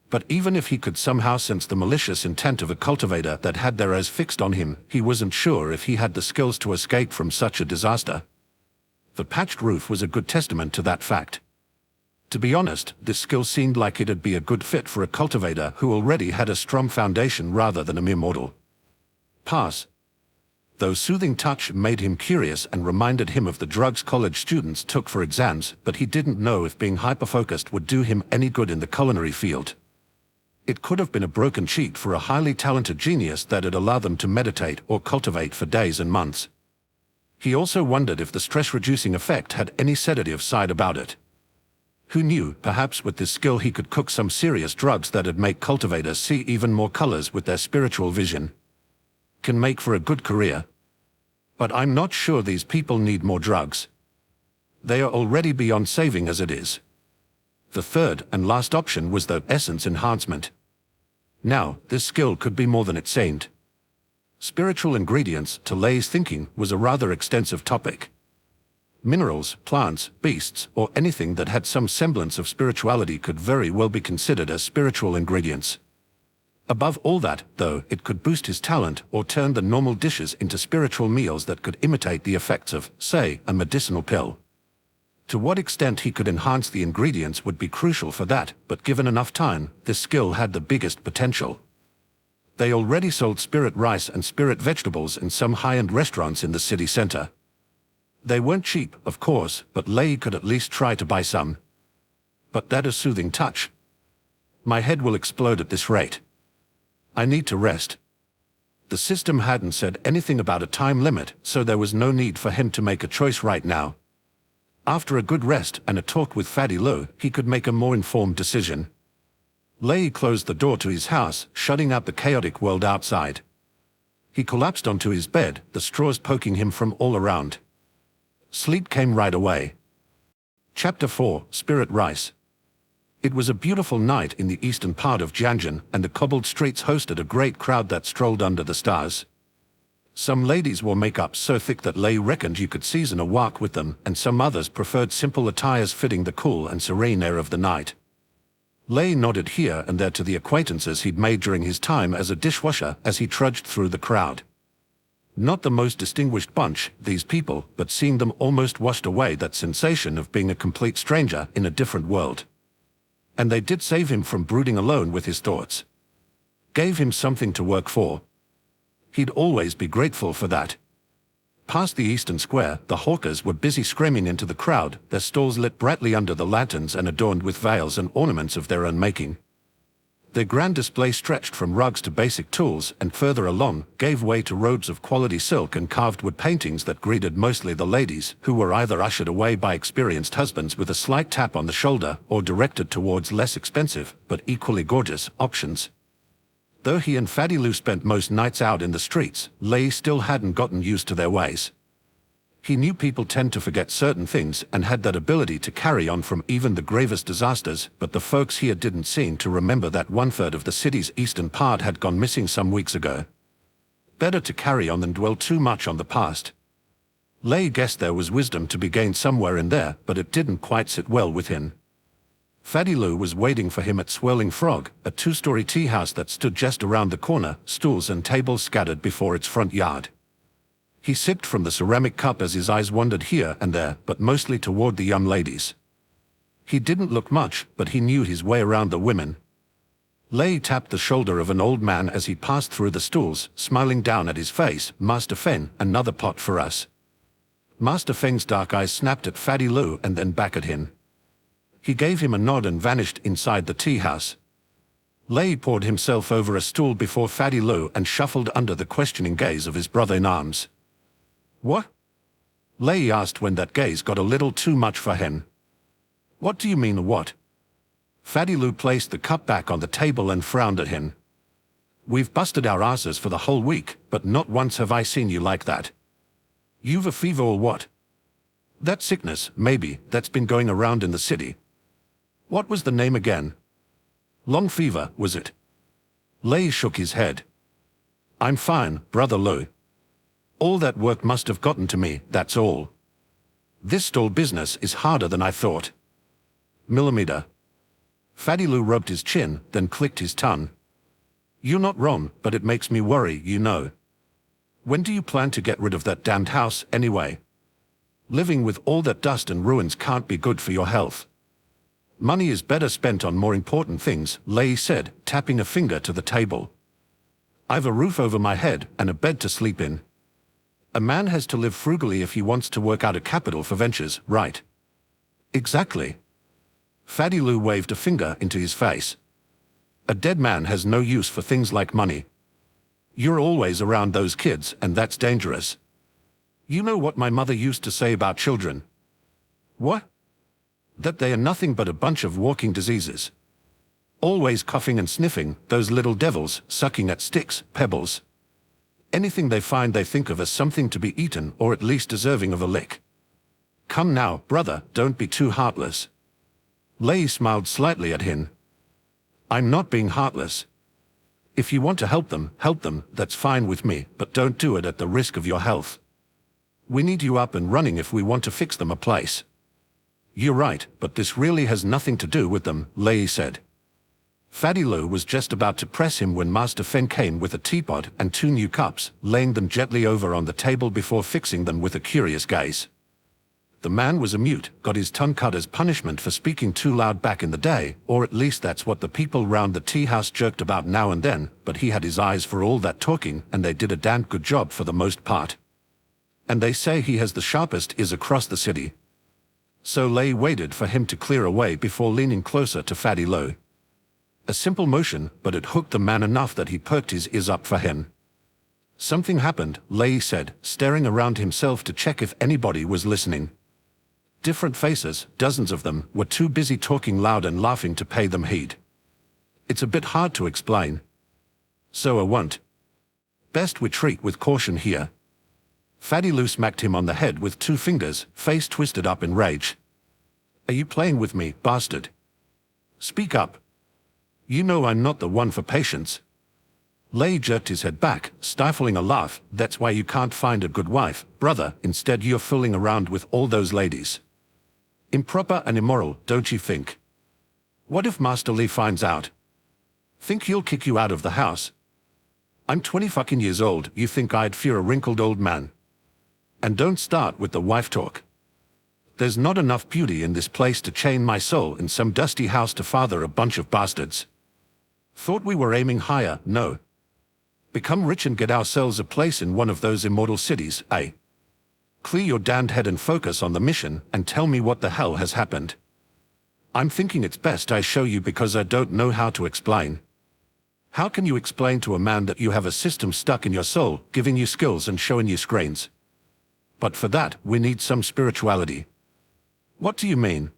But even if he could somehow sense the malicious intent of a cultivator that had their eyes fixed on him, he wasn't sure if he had the skills to escape from such a disaster. The patched roof was a good testament to that fact. To be honest, this skill seemed like it'd be a good fit for a cultivator who already had a strong foundation rather than a mere mortal. Pass. Though soothing touch made him curious and reminded him of the drugs college students took for exams, but he didn't know if being hyper-focused would do him any good in the culinary field. It could have been a broken cheat for a highly talented genius that'd allow them to meditate or cultivate for days and months. He also wondered if the stress-reducing effect had any sedative side about it. Who knew, perhaps with this skill he could cook some serious drugs that'd make cultivators see even more colors with their spiritual vision. Can make for a good career. But I'm not sure these people need more drugs. They are already beyond saving as it is. The third and last option was the essence enhancement. Now, this skill could be more than it seemed. Spiritual ingredients, to Lei's thinking, was a rather extensive topic. Minerals, plants, beasts, or anything that had some semblance of spirituality could very well be considered as spiritual ingredients. Above all that, though, it could boost his talent or turn the normal dishes into spiritual meals that could imitate the effects of, say, a medicinal pill. To what extent he could enhance the ingredients would be crucial for that, but given enough time, this skill had the biggest potential. They already sold spirit rice and spirit vegetables in some high-end restaurants in the city center. They weren't cheap, of course, but Lei could at least try to buy some. But that a soothing touch. My head will explode at this rate. I need to rest. The system hadn't said anything about a time limit, so there was no need for him to make a choice right now. After a good rest and a talk with Fatty Lou, he could make a more informed decision. Lei closed the door to his house, shutting out the chaotic world outside. He collapsed onto his bed, the straws poking him from all around. Sleep came right away. Chapter 4, Spirit Rice. It was a beautiful night in the eastern part of Jiangnan, and the cobbled streets hosted a great crowd that strolled under the stars. Some ladies wore makeup so thick that Lei reckoned you could season a wok with them, and some others preferred simple attires fitting the cool and serene air of the night. Lei nodded here and there to the acquaintances he'd made during his time as a dishwasher as he trudged through the crowd. Not the most distinguished bunch, these people, but seeing them almost washed away that sensation of being a complete stranger in a different world. And they did save him from brooding alone with his thoughts. Gave him something to work for. He'd always be grateful for that. Past the eastern square, the hawkers were busy screaming into the crowd, their stalls lit brightly under the lanterns and adorned with veils and ornaments of their own making. Their grand display stretched from rugs to basic tools, and further along, gave way to robes of quality silk and carved wood paintings that greeted mostly the ladies, who were either ushered away by experienced husbands with a slight tap on the shoulder, or directed towards less expensive, but equally gorgeous, options. Though he and Fatty Lou spent most nights out in the streets, Lei still hadn't gotten used to their ways. He knew people tend to forget certain things and had that ability to carry on from even the gravest disasters, but the folks here didn't seem to remember that 1/3 of the city's eastern part had gone missing some weeks ago. Better to carry on than dwell too much on the past. Lei guessed there was wisdom to be gained somewhere in there, but it didn't quite sit well with him. Fatty Lou was waiting for him at Swirling Frog, a 2-story tea house that stood just around the corner, stools and tables scattered before its front yard. He sipped from the ceramic cup as his eyes wandered here and there, but mostly toward the young ladies. He didn't look much, but he knew his way around the women. Lei tapped the shoulder of an old man as he passed through the stools, smiling down at his face. "Master Feng, another pot for us." Master Feng's dark eyes snapped at Fatty Lou and then back at him. He gave him a nod and vanished inside the tea house. Lei poured himself over a stool before Fatty Lou and shuffled under the questioning gaze of his brother-in-arms. "What?" Lei asked when that gaze got a little too much for him. "What do you mean, what?" Fatty Lou placed the cup back on the table and frowned at him. "We've busted our asses for the whole week, but not once have I seen you like that. You've a fever or what? That sickness, maybe, that's been going around in the city. What was the name again? Long fever, was it?" Lei shook his head. "I'm fine, Brother Lou. All that work must have gotten to me, that's all. This stall business is harder than I thought. Millimeter." Fatty Lou rubbed his chin, then clicked his tongue. "You're not wrong, but it makes me worry, you know. When do you plan to get rid of that damned house, anyway? Living with all that dust and ruins can't be good for your health." "Money is better spent on more important things," Lei said, tapping a finger to the table. "I've a roof over my head and a bed to sleep in. A man has to live frugally if he wants to work out a capital for ventures, right?" "Exactly." Fatty Lou waved a finger into his face. "A dead man has no use for things like money. You're always around those kids, and that's dangerous. You know what my mother used to say about children?" "What?" "That they are nothing but a bunch of walking diseases. Always coughing and sniffing, those little devils, sucking at sticks, pebbles. Anything they find they think of as something to be eaten or at least deserving of a lick. Come now, brother, don't be too heartless. Lei smiled slightly at him. I'm not being heartless. If you want to help them, that's fine with me, but don't do it at the risk of your health. We need you up and running if we want to fix them a place. You're right, but this really has nothing to do with them, Lei said. Fatty Lou was just about to press him when Master Fen came with a teapot and 2 new cups, laying them gently over on the table before fixing them with a curious gaze. The man was a mute, got his tongue cut as punishment for speaking too loud back in the day, or at least that's what the people round the tea house joked about now and then, but he had his eyes for all that talking, and they did a damn good job for the most part. And they say he has the sharpest ears across the city. So Lei waited for him to clear away before leaning closer to Fatty Lou. A simple motion, but it hooked the man enough that he perked his ears up for him. Something happened, Lei said, staring around himself to check if anybody was listening. Different faces, dozens of them, were too busy talking loud and laughing to pay them heed. It's a bit hard to explain. So I won't. Best we treat with caution here. Fatty Lou smacked him on the head with 2 fingers, face twisted up in rage. Are you playing with me, bastard? Speak up. You know I'm not the one for patience. Lei jerked his head back, stifling a laugh. That's why you can't find a good wife, brother. Instead you're fooling around with all those ladies. Improper and immoral, don't you think? What if Master Li finds out? Think he'll kick you out of the house? I'm 20 fucking years old, you think I'd fear a wrinkled old man? And don't start with the wife talk. There's not enough beauty in this place to chain my soul in some dusty house to father a bunch of bastards. Thought we were aiming higher, no. Become rich and get ourselves a place in one of those immortal cities, eh? Clear your damned head and focus on the mission, and tell me what the hell has happened. I'm thinking it's best I show you because I don't know how to explain. How can you explain to a man that you have a system stuck in your soul, giving you skills and showing you screens? But for that, we need some spirituality. What do you mean?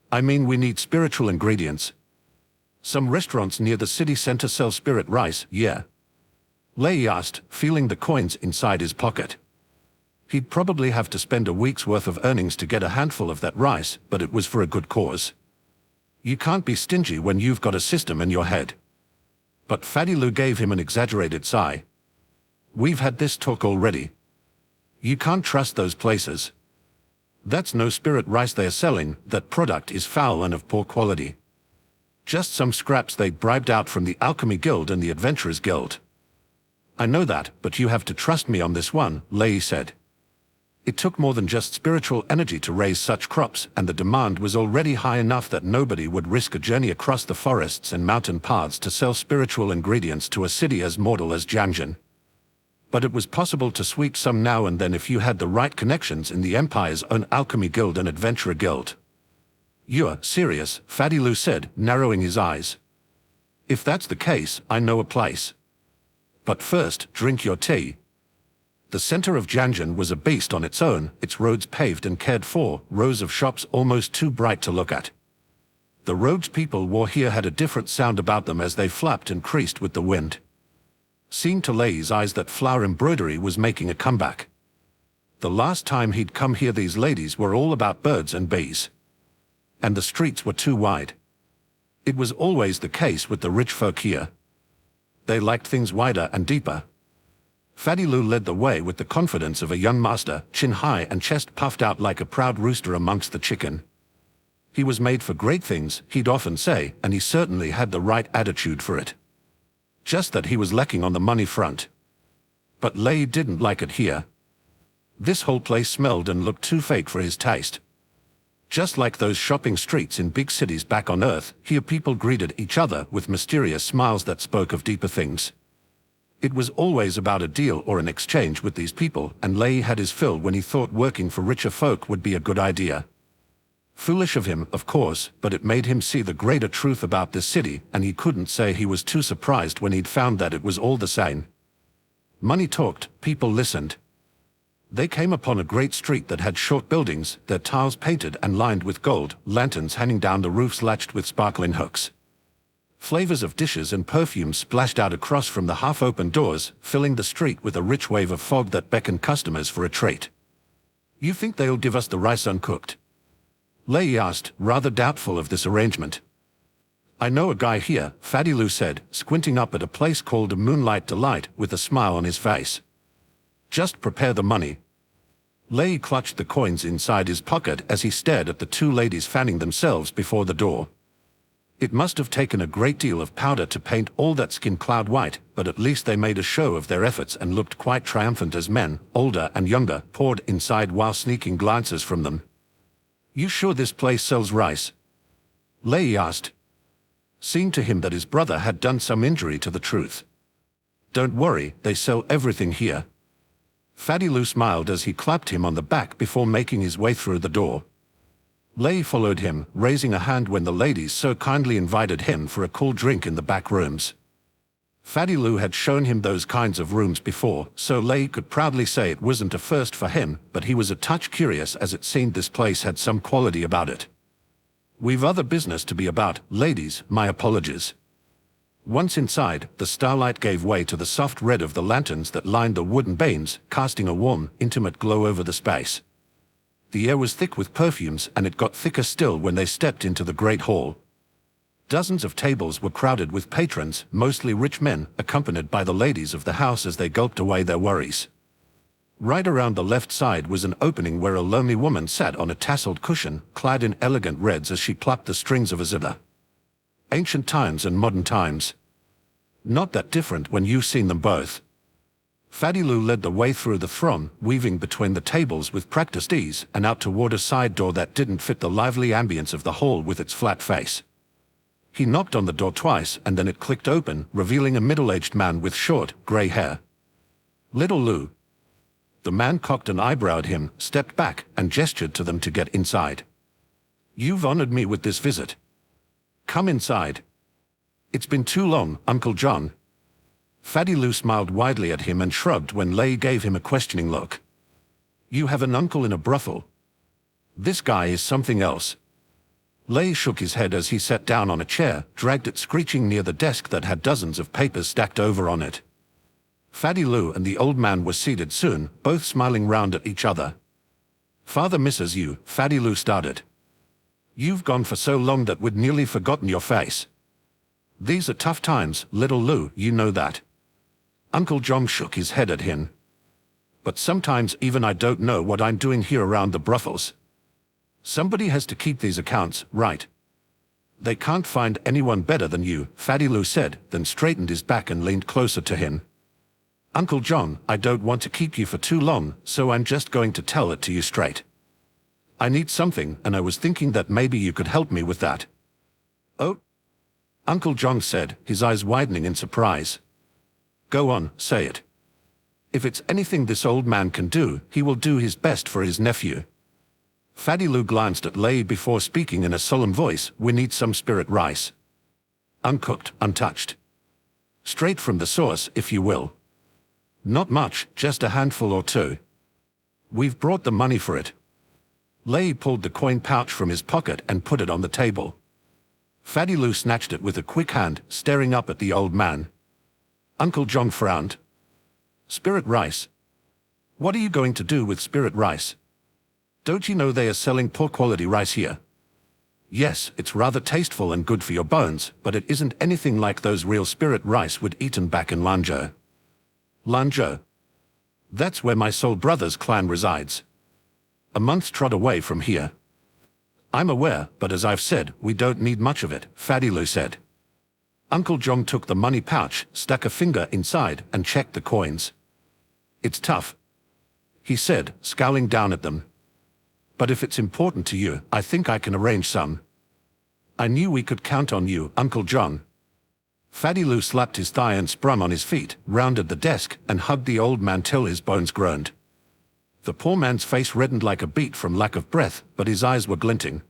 I mean we need spiritual ingredients. Some restaurants near the city center sell spirit rice, yeah. Lei asked, feeling the coins inside his pocket. He'd probably have to spend a week's worth of earnings to get a handful of that rice, but it was for a good cause. You can't be stingy when you've got a system in your head. But Fatty Lou gave him an exaggerated sigh. We've had this talk already. You can't trust those places. That's no spirit rice they are selling, that product is foul and of poor quality. Just some scraps they bribed out from the Alchemy Guild and the Adventurers Guild. I know that, but you have to trust me on this one, Lei said. It took more than just spiritual energy to raise such crops, and the demand was already high enough that nobody would risk a journey across the forests and mountain paths to sell spiritual ingredients to a city as mortal as Jiangyan. But it was possible to sweep some now and then if you had the right connections in the Empire's own Alchemy Guild and Adventurer Guild. You're serious, Fatty Lou said, narrowing his eyes. If that's the case, I know a place. But first, drink your tea. The center of Jiangyan was a beast on its own, its roads paved and cared for, rows of shops almost too bright to look at. The robes people wore here had a different sound about them as they flapped and creased with the wind. Seemed to Lei's eyes that flower embroidery was making a comeback. The last time he'd come here these ladies were all about birds and bees. And the streets were too wide. It was always the case with the rich folk here. They liked things wider and deeper. Fatty Lou led the way with the confidence of a young master, chin high and chest puffed out like a proud rooster amongst the chicken. He was made for great things, he'd often say, and he certainly had the right attitude for it. Just that he was lacking on the money front. But Lei didn't like it here. This whole place smelled and looked too fake for his taste. Just like those shopping streets in big cities back on Earth, here people greeted each other with mysterious smiles that spoke of deeper things. It was always about a deal or an exchange with these people, and Lei had his fill when he thought working for richer folk would be a good idea. Foolish of him, of course, but it made him see the greater truth about this city, and he couldn't say he was too surprised when he'd found that it was all the same. Money talked, people listened. They came upon a great street that had short buildings, their tiles painted and lined with gold, lanterns hanging down the roofs latched with sparkling hooks. Flavors of dishes and perfumes splashed out across from the half-open doors, filling the street with a rich wave of fog that beckoned customers for a treat. "You think they'll give us the rice uncooked?" Lei asked, rather doubtful of this arrangement. "I know a guy here," Fatty Lou said, squinting up at a place called a Moonlight Delight with a smile on his face. "Just prepare the money." Lei clutched the coins inside his pocket as he stared at the two ladies fanning themselves before the door. It must have taken a great deal of powder to paint all that skin cloud white, but at least they made a show of their efforts and looked quite triumphant as men, older and younger, poured inside while sneaking glances from them. "You sure this place sells rice?" Lei asked. Seemed to him that his brother had done some injury to the truth. "Don't worry, they sell everything here." Fatty Lou smiled as he clapped him on the back before making his way through the door. Lei followed him, raising a hand when the ladies so kindly invited him for a cool drink in the back rooms. Fatty Lou had shown him those kinds of rooms before, so Lei could proudly say it wasn't a first for him, but he was a touch curious as it seemed this place had some quality about it. "We've other business to be about, ladies, my apologies." Once inside, the starlight gave way to the soft red of the lanterns that lined the wooden banes, casting a warm, intimate glow over the space. The air was thick with perfumes, and it got thicker still when they stepped into the great hall. Dozens of tables were crowded with patrons, mostly rich men, accompanied by the ladies of the house as they gulped away their worries. Right around the left side was an opening where a lonely woman sat on a tasseled cushion, clad in elegant reds as she plucked the strings of a zither. Ancient times and modern times. Not that different when you've seen them both. Fatty Lou led the way through the throng, weaving between the tables with practiced ease and out toward a side door that didn't fit the lively ambience of the hall with its flat face. He knocked on the door twice and then it clicked open, revealing a middle-aged man with short, gray hair. "Little Lou." The man cocked an eyebrow at him, stepped back, and gestured to them to get inside. "You've honored me with this visit. Come inside." "It's been too long, Uncle John." Fatty Lou smiled widely at him and shrugged when Lei gave him a questioning look. "You have an uncle in a brothel. This guy is something else." Lei shook his head as he sat down on a chair, dragged it screeching near the desk that had dozens of papers stacked over on it. Fatty Lou and the old man were seated soon, both smiling round at each other. "Father misses you," Fatty Lou started. "You've gone for so long that we'd nearly forgotten your face." "These are tough times, little Lou, you know that." Uncle John shook his head at him. "But sometimes even I don't know what I'm doing here around the brothels. Somebody has to keep these accounts, right?" "They can't find anyone better than you," Fatty Lou said, then straightened his back and leaned closer to him. "Uncle John, I don't want to keep you for too long, so I'm just going to tell it to you straight. I need something, and I was thinking that maybe you could help me with that." "Oh?" Uncle John said, his eyes widening in surprise. "Go on, say it. If it's anything this old man can do, he will do his best for his nephew." Fatty Lou glanced at Lei before speaking in a solemn voice. "We need some spirit rice. Uncooked, untouched. Straight from the source, if you will. Not much, just a handful or two. We've brought the money for it." Lei pulled the coin pouch from his pocket and put it on the table. Fatty Lou snatched it with a quick hand, staring up at the old man. Uncle John frowned. "Spirit rice? What are you going to do with spirit rice? Don't you know they are selling poor quality rice here? Yes, it's rather tasteful and good for your bones, but it isn't anything like those real spirit rice we'd eaten back in Lanzhou." "Lanzhou? That's where my soul brother's clan resides. A month's trot away from here." "I'm aware, but as I've said, we don't need much of it," Fatty Lou said. Uncle John took the money pouch, stuck a finger inside, and checked the coins. "It's tough," he said, scowling down at them. "But if it's important to you, I think I can arrange some." "I knew we could count on you, Uncle John." Fatty Lou slapped his thigh and sprung on his feet, rounded the desk, and hugged the old man till his bones groaned. The poor man's face reddened like a beet from lack of breath, but his eyes were glinting.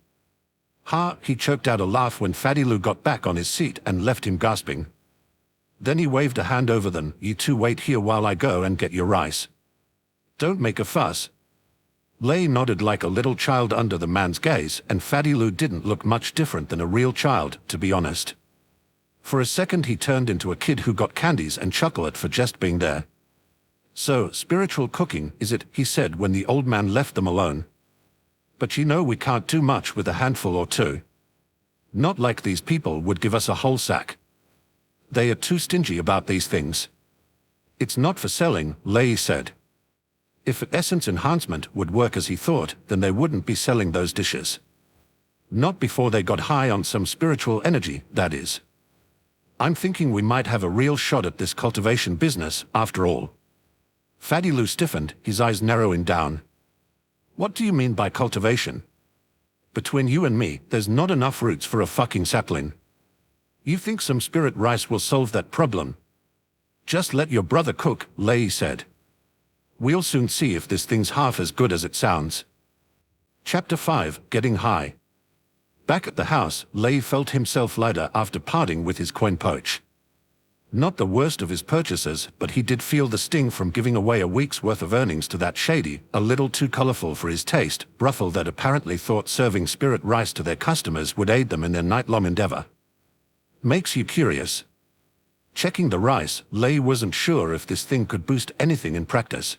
"Ha!" He choked out a laugh when Fatty Lou got back on his seat and left him gasping. Then he waved a hand over them. "You two wait here while I go and get your rice. Don't make a fuss." Lei nodded like a little child under the man's gaze, and Fatty Lou didn't look much different than a real child, to be honest. For a second he turned into a kid who got candies and chocolate for just being there. "So, spiritual cooking, is it?" he said when the old man left them alone. "But you know we can't do much with a handful or two. Not like these people would give us a whole sack. They are too stingy about these things." "It's not for selling," Lei said. "If essence enhancement would work as he thought, then they wouldn't be selling those dishes. Not before they got high on some spiritual energy, that is. I'm thinking we might have a real shot at this cultivation business, after all." Fatty Lou stiffened, his eyes narrowing down. "What do you mean by cultivation? Between you and me, there's not enough roots for a fucking sapling. You think some spirit rice will solve that problem?" "Just let your brother cook," Lei said. "We'll soon see if this thing's half as good as it sounds." Chapter 5, Getting High. Back at the house, Lei felt himself lighter after parting with his coin poach. Not the worst of his purchases, but he did feel the sting from giving away a week's worth of earnings to that shady, a little too colorful for his taste, brothel that apparently thought serving spirit rice to their customers would aid them in their night-long endeavor. Makes you curious. Checking the rice, Lei wasn't sure if this thing could boost anything in practice.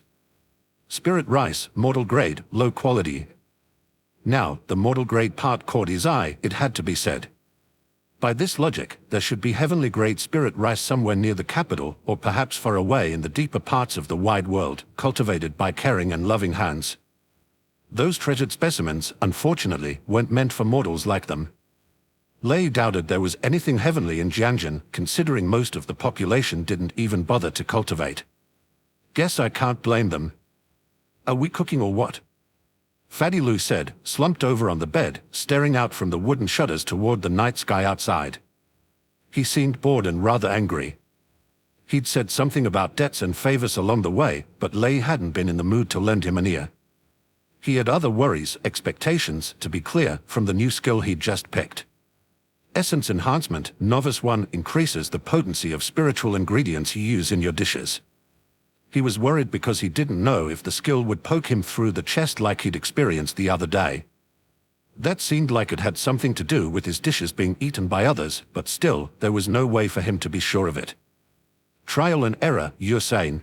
Spirit rice, mortal grade, low quality. Now, the mortal grade part caught his eye, it had to be said. By this logic, there should be heavenly grade spirit rice somewhere near the capital, or perhaps far away in the deeper parts of the wide world, cultivated by caring and loving hands. Those treasured specimens, unfortunately, weren't meant for mortals like them. Lei doubted there was anything heavenly in Xianxia, considering most of the population didn't even bother to cultivate. Guess I can't blame them. "Are we cooking or what?" Fatty Lou said, slumped over on the bed, staring out from the wooden shutters toward the night sky outside. He seemed bored and rather angry. He'd said something about debts and favors along the way, but Lei hadn't been in the mood to lend him an ear. He had other worries, expectations, to be clear, from the new skill he'd just picked. Essence Enhancement, Novice 1, increases the potency of spiritual ingredients you use in your dishes. He was worried because he didn't know if the skill would poke him through the chest like he'd experienced the other day. That seemed like it had something to do with his dishes being eaten by others, but still, there was no way for him to be sure of it. Trial and error, you're saying?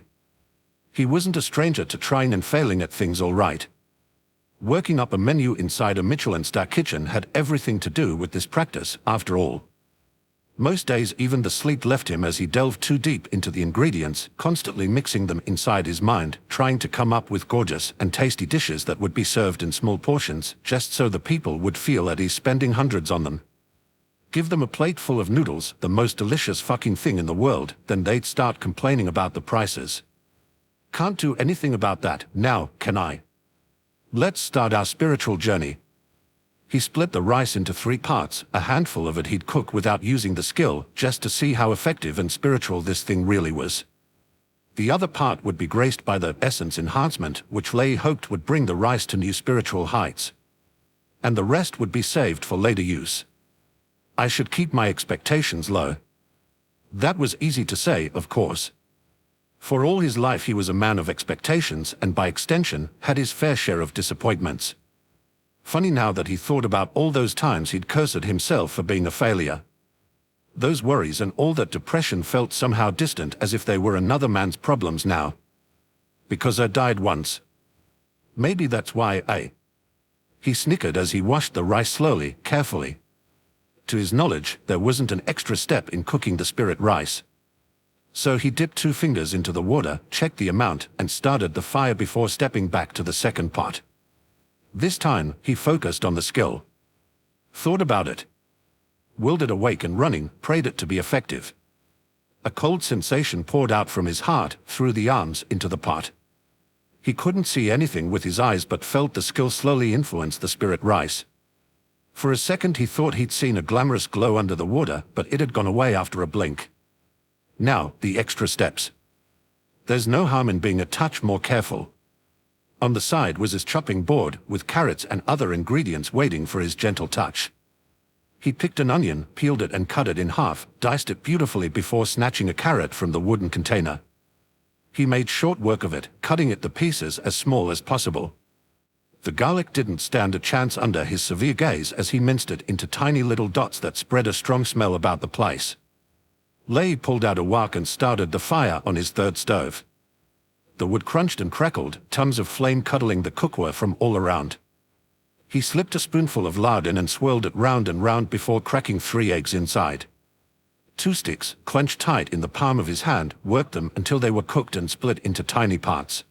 He wasn't a stranger to trying and failing at things all right. Working up a menu inside a Michelin-star kitchen had everything to do with this practice, after all. Most days even the sleep left him as he delved too deep into the ingredients, constantly mixing them inside his mind, trying to come up with gorgeous and tasty dishes that would be served in small portions, just so the people would feel at ease spending hundreds on them. Give them a plate full of noodles, the most delicious fucking thing in the world, then they'd start complaining about the prices. Can't do anything about that, now, can I? Let's start our spiritual journey. He split the rice into 3 parts, a handful of it he'd cook without using the skill, just to see how effective and spiritual this thing really was. The other part would be graced by the essence enhancement, which Lei hoped would bring the rice to new spiritual heights. And the rest would be saved for later use. I should keep my expectations low. That was easy to say, of course. For all his life he was a man of expectations and by extension, had his fair share of disappointments. Funny now that he thought about all those times he'd cursed himself for being a failure. Those worries and all that depression felt somehow distant, as if they were another man's problems now. Because I died once. Maybe that's why He snickered as he washed the rice slowly, carefully. To his knowledge, there wasn't an extra step in cooking the spirit rice. So he dipped 2 fingers into the water, checked the amount, and started the fire before stepping back to the second pot. This time, he focused on the skill. Thought about it. Willed it awake and running, prayed it to be effective. A cold sensation poured out from his heart, through the arms, into the pot. He couldn't see anything with his eyes but felt the skill slowly influence the spirit rice. For a second he thought he'd seen a glamorous glow under the water, but it had gone away after a blink. Now, the extra steps. There's no harm in being a touch more careful. On the side was his chopping board, with carrots and other ingredients waiting for his gentle touch. He picked an onion, peeled it and cut it in half, diced it beautifully before snatching a carrot from the wooden container. He made short work of it, cutting it to pieces as small as possible. The garlic didn't stand a chance under his severe gaze as he minced it into tiny little dots that spread a strong smell about the place. Lei pulled out a wok and started the fire on his third stove. The wood crunched and crackled, tons of flame cuddling the cookware from all around. He slipped a spoonful of lard in and swirled it round and round before cracking 3 eggs inside. 2 sticks, clenched tight in the palm of his hand, worked them until they were cooked and split into tiny parts.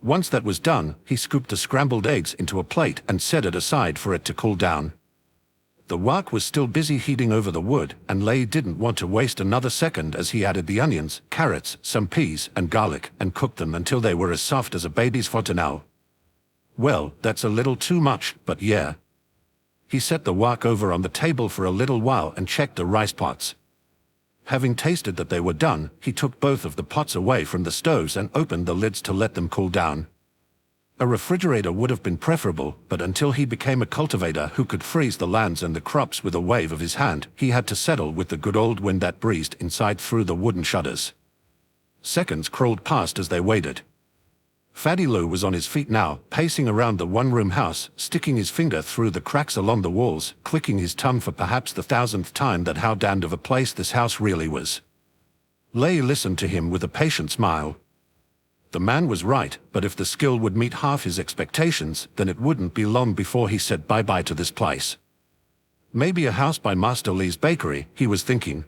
Once that was done, he scooped the scrambled eggs into a plate and set it aside for it to cool down. The wok was still busy heating over the wood, and Lei didn't want to waste another second as he added the onions, carrots, some peas, and garlic, and cooked them until they were as soft as a baby's fontanelle. Well, that's a little too much, but yeah. He set the wok over on the table for a little while and checked the rice pots. Having tasted that they were done, he took both of the pots away from the stoves and opened the lids to let them cool down. A refrigerator would have been preferable, but until he became a cultivator who could freeze the lands and the crops with a wave of his hand, he had to settle with the good old wind that breezed inside through the wooden shutters. Seconds crawled past as they waited. Fatty Lou was on his feet now, pacing around the one-room house, sticking his finger through the cracks along the walls, clicking his tongue for perhaps the 1000th time that how damned of a place this house really was. Lei listened to him with a patient smile. The man was right, but if the skill would meet half his expectations, then it wouldn't be long before he said bye-bye to this place. Maybe a house by Master Lee's bakery, he was thinking.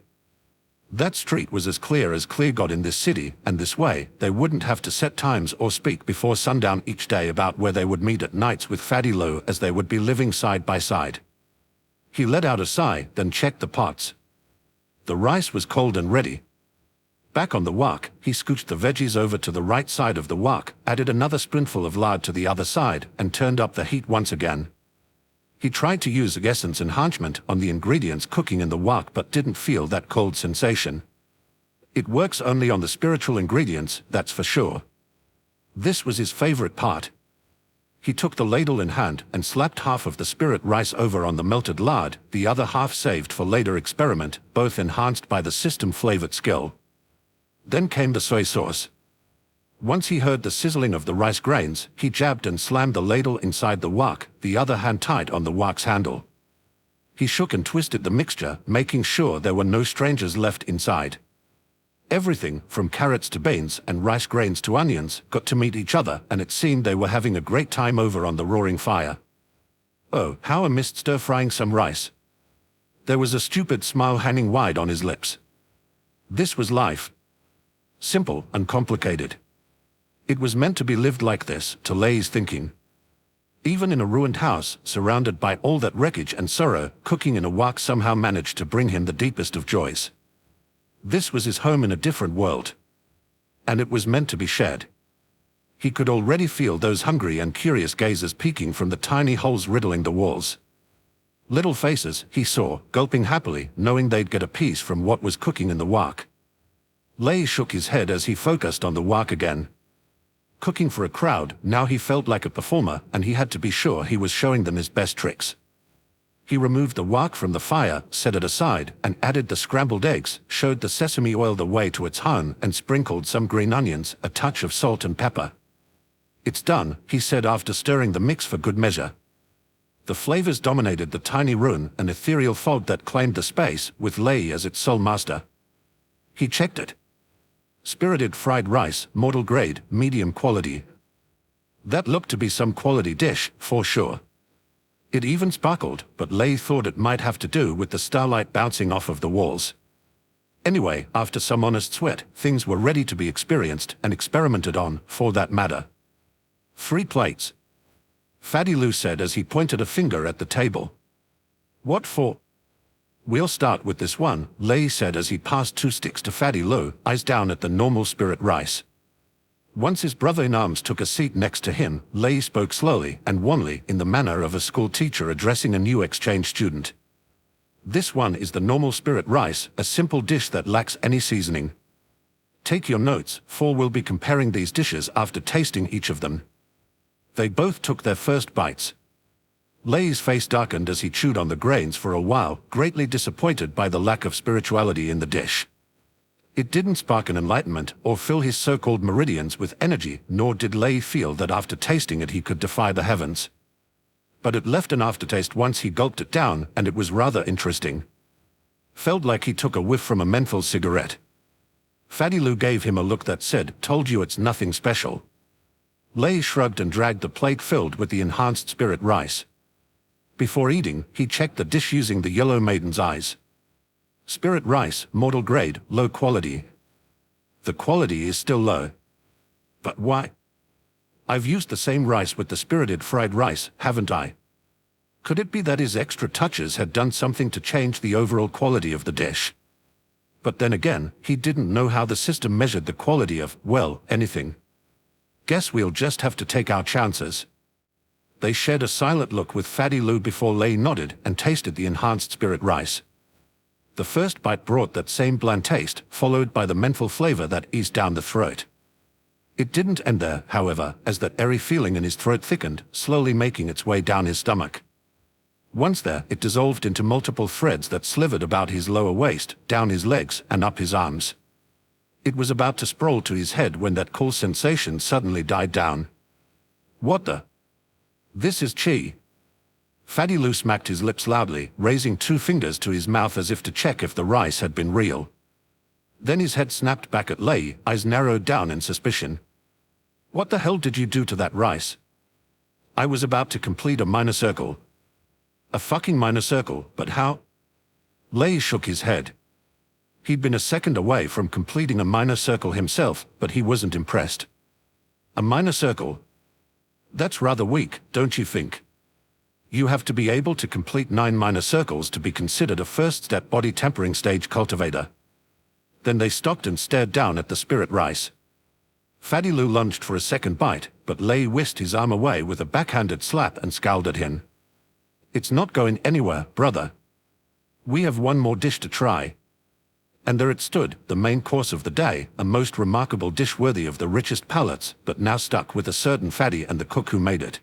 That street was as clear got in this city, and this way, they wouldn't have to set times or speak before sundown each day about where they would meet at nights with Fatty Lou, as they would be living side by side. He let out a sigh, then checked the pots. The rice was cold and ready. Back on the wok, he scooched the veggies over to the right side of the wok, added another spoonful of lard to the other side, and turned up the heat once again. He tried to use essence enhancement on the ingredients cooking in the wok but didn't feel that cold sensation. It works only on the spiritual ingredients, that's for sure. This was his favorite part. He took the ladle in hand and slapped half of the spirit rice over on the melted lard, the other half saved for later experiment, both enhanced by the system-flavored skill. Then came the soy sauce. Once he heard the sizzling of the rice grains, he jabbed and slammed the ladle inside the wok, the other hand tight on the wok's handle. He shook and twisted the mixture, making sure there were no strangers left inside. Everything, from carrots to beans and rice grains to onions, got to meet each other, and it seemed they were having a great time over on the roaring fire. Oh, how I missed stir-frying some rice. There was a stupid smile hanging wide on his lips. This was life. Simple, uncomplicated. It was meant to be lived like this, to Lei's thinking. Even in a ruined house, surrounded by all that wreckage and sorrow, cooking in a wok somehow managed to bring him the deepest of joys. This was his home in a different world. And it was meant to be shared. He could already feel those hungry and curious gazes peeking from the tiny holes riddling the walls. Little faces, he saw, gulping happily, knowing they'd get a piece from what was cooking in the wok. Lei shook his head as he focused on the wok again. Cooking for a crowd, now he felt like a performer, and he had to be sure he was showing them his best tricks. He removed the wok from the fire, set it aside, and added the scrambled eggs, showed the sesame oil the way to its home, and sprinkled some green onions, a touch of salt and pepper. It's done, he said after stirring the mix for good measure. The flavors dominated the tiny room, an ethereal fog that claimed the space, with Lei as its sole master. He checked it. Spirited fried rice, mortal grade, medium quality. That looked to be some quality dish, for sure. It even sparkled, but Lei thought it might have to do with the starlight bouncing off of the walls. Anyway, after some honest sweat, things were ready to be experienced and experimented on, for that matter. 3 plates. Fatty Lou said as he pointed a finger at the table. What for? We'll start with this one, Lei said as he passed 2 sticks to Fatty Lou, eyes down at the normal spirit rice. Once his brother-in-arms took a seat next to him, Lei spoke slowly and wanly in the manner of a school teacher addressing a new exchange student. This one is the normal spirit rice, a simple dish that lacks any seasoning. Take your notes, for we'll be comparing these dishes after tasting each of them. They both took their first bites. Lei's face darkened as he chewed on the grains for a while, greatly disappointed by the lack of spirituality in the dish. It didn't spark an enlightenment or fill his so-called meridians with energy, nor did Lei feel that after tasting it he could defy the heavens. But it left an aftertaste once he gulped it down, and it was rather interesting. Felt like he took a whiff from a menthol cigarette. Fatty Lou gave him a look that said, "Told you it's nothing special." Lei shrugged and dragged the plate filled with the enhanced spirit rice. Before eating, he checked the dish using the yellow maiden's eyes. Spirit rice, mortal grade, low quality. The quality is still low. But why? I've used the same rice with the spirited fried rice, haven't I? Could it be that his extra touches had done something to change the overall quality of the dish? But then again, he didn't know how the system measured the quality of, well, anything. Guess we'll just have to take our chances. They shared a silent look with Fatty Lou before Lei nodded and tasted the enhanced spirit rice. The first bite brought that same bland taste, followed by the menthol flavor that eased down the throat. It didn't end there, however, as that airy feeling in his throat thickened, slowly making its way down his stomach. Once there, it dissolved into multiple threads that slivered about his lower waist, down his legs, and up his arms. It was about to sprawl to his head when that cool sensation suddenly died down. What the? This is chi. Fatty Lou smacked his lips loudly, raising 2 fingers to his mouth as if to check if the rice had been real. Then his head snapped back at Lei, eyes narrowed down in suspicion. What the hell did you do to that rice? I was about to complete a minor circle. A fucking minor circle, but how? Lei shook his head. He'd been a second away from completing a minor circle himself, but he wasn't impressed. A minor circle? That's rather weak, don't you think? You have to be able to complete 9 minor circles to be considered a first-step body tempering stage cultivator. Then they stopped and stared down at the spirit rice. Fatty Lou lunged for a second bite, but Lei whisked his arm away with a backhanded slap and scowled at him. It's not going anywhere, brother. We have one more dish to try. And there it stood, the main course of the day, a most remarkable dish worthy of the richest palates, but now stuck with a certain fatty and the cook who made it.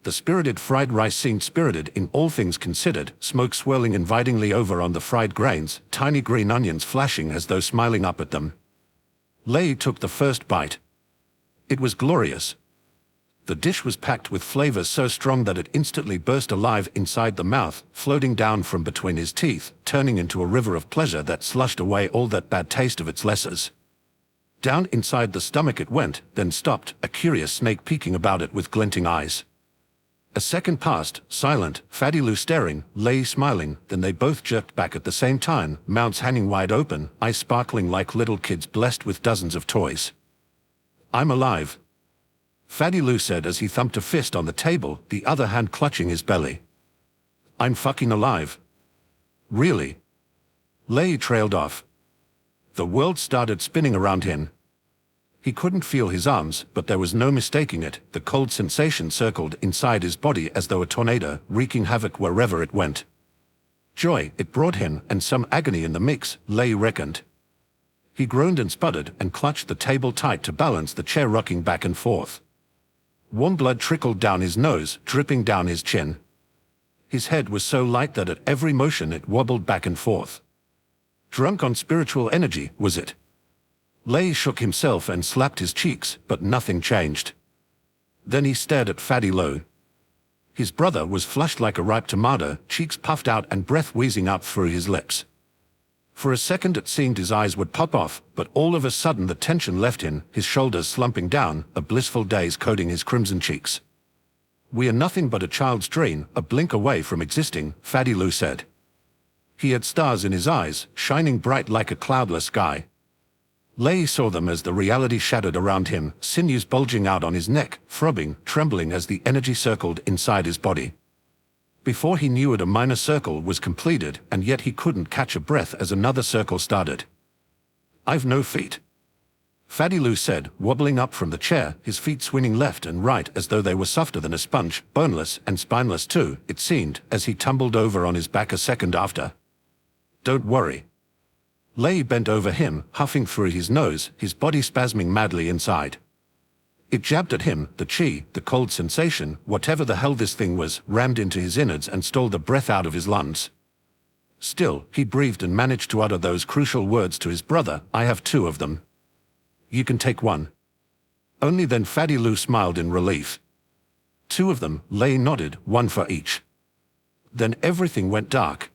The spirited fried rice seemed spirited in all things considered, smoke swirling invitingly over on the fried grains, tiny green onions flashing as though smiling up at them. Lei took the first bite. It was glorious. The dish was packed with flavors so strong that it instantly burst alive inside the mouth, floating down from between his teeth, turning into a river of pleasure that slushed away all that bad taste of its lessers. Down inside the stomach it went, then stopped, a curious snake peeking about it with glinting eyes. A second passed, silent, Fatty Lou staring, Lei smiling, then they both jerked back at the same time, mouths hanging wide open, eyes sparkling like little kids blessed with dozens of toys. I'm alive. Fatty Lou said as he thumped a fist on the table, the other hand clutching his belly. I'm fucking alive. Really? Lei trailed off. The world started spinning around him. He couldn't feel his arms, but there was no mistaking it. The cold sensation circled inside his body as though a tornado, wreaking havoc wherever it went. Joy it brought him, and some agony in the mix, Lei reckoned. He groaned and sputtered and clutched the table tight to balance the chair rocking back and forth. Warm blood trickled down his nose, dripping down his chin. His head was so light that at every motion it wobbled back and forth. Drunk on spiritual energy, was it? Lei shook himself and slapped his cheeks, but nothing changed. Then he stared at Fatty Lou. His brother was flushed like a ripe tomato, cheeks puffed out and breath wheezing out through his lips. For a second it seemed his eyes would pop off, but all of a sudden the tension left him, his shoulders slumping down, a blissful daze coating his crimson cheeks. We are nothing but a child's dream, a blink away from existing, Fatty Lou said. He had stars in his eyes, shining bright like a cloudless sky. Lei saw them as the reality shadowed around him, sinews bulging out on his neck, throbbing, trembling as the energy circled inside his body. Before he knew it, a minor circle was completed, and yet he couldn't catch a breath as another circle started. I've no feet. Fatty Lou said, wobbling up from the chair, his feet swinging left and right as though they were softer than a sponge, boneless and spineless too, it seemed, as he tumbled over on his back a second after. Don't worry. Lei bent over him, huffing through his nose, his body spasming madly inside. It jabbed at him, the chi, the cold sensation, whatever the hell this thing was, rammed into his innards and stole the breath out of his lungs. Still, he breathed and managed to utter those crucial words to his brother, I have 2 of them. You can take one. Only then Fatty Lou smiled in relief. 2 of them, Lei nodded, 1 for each. Then everything went dark.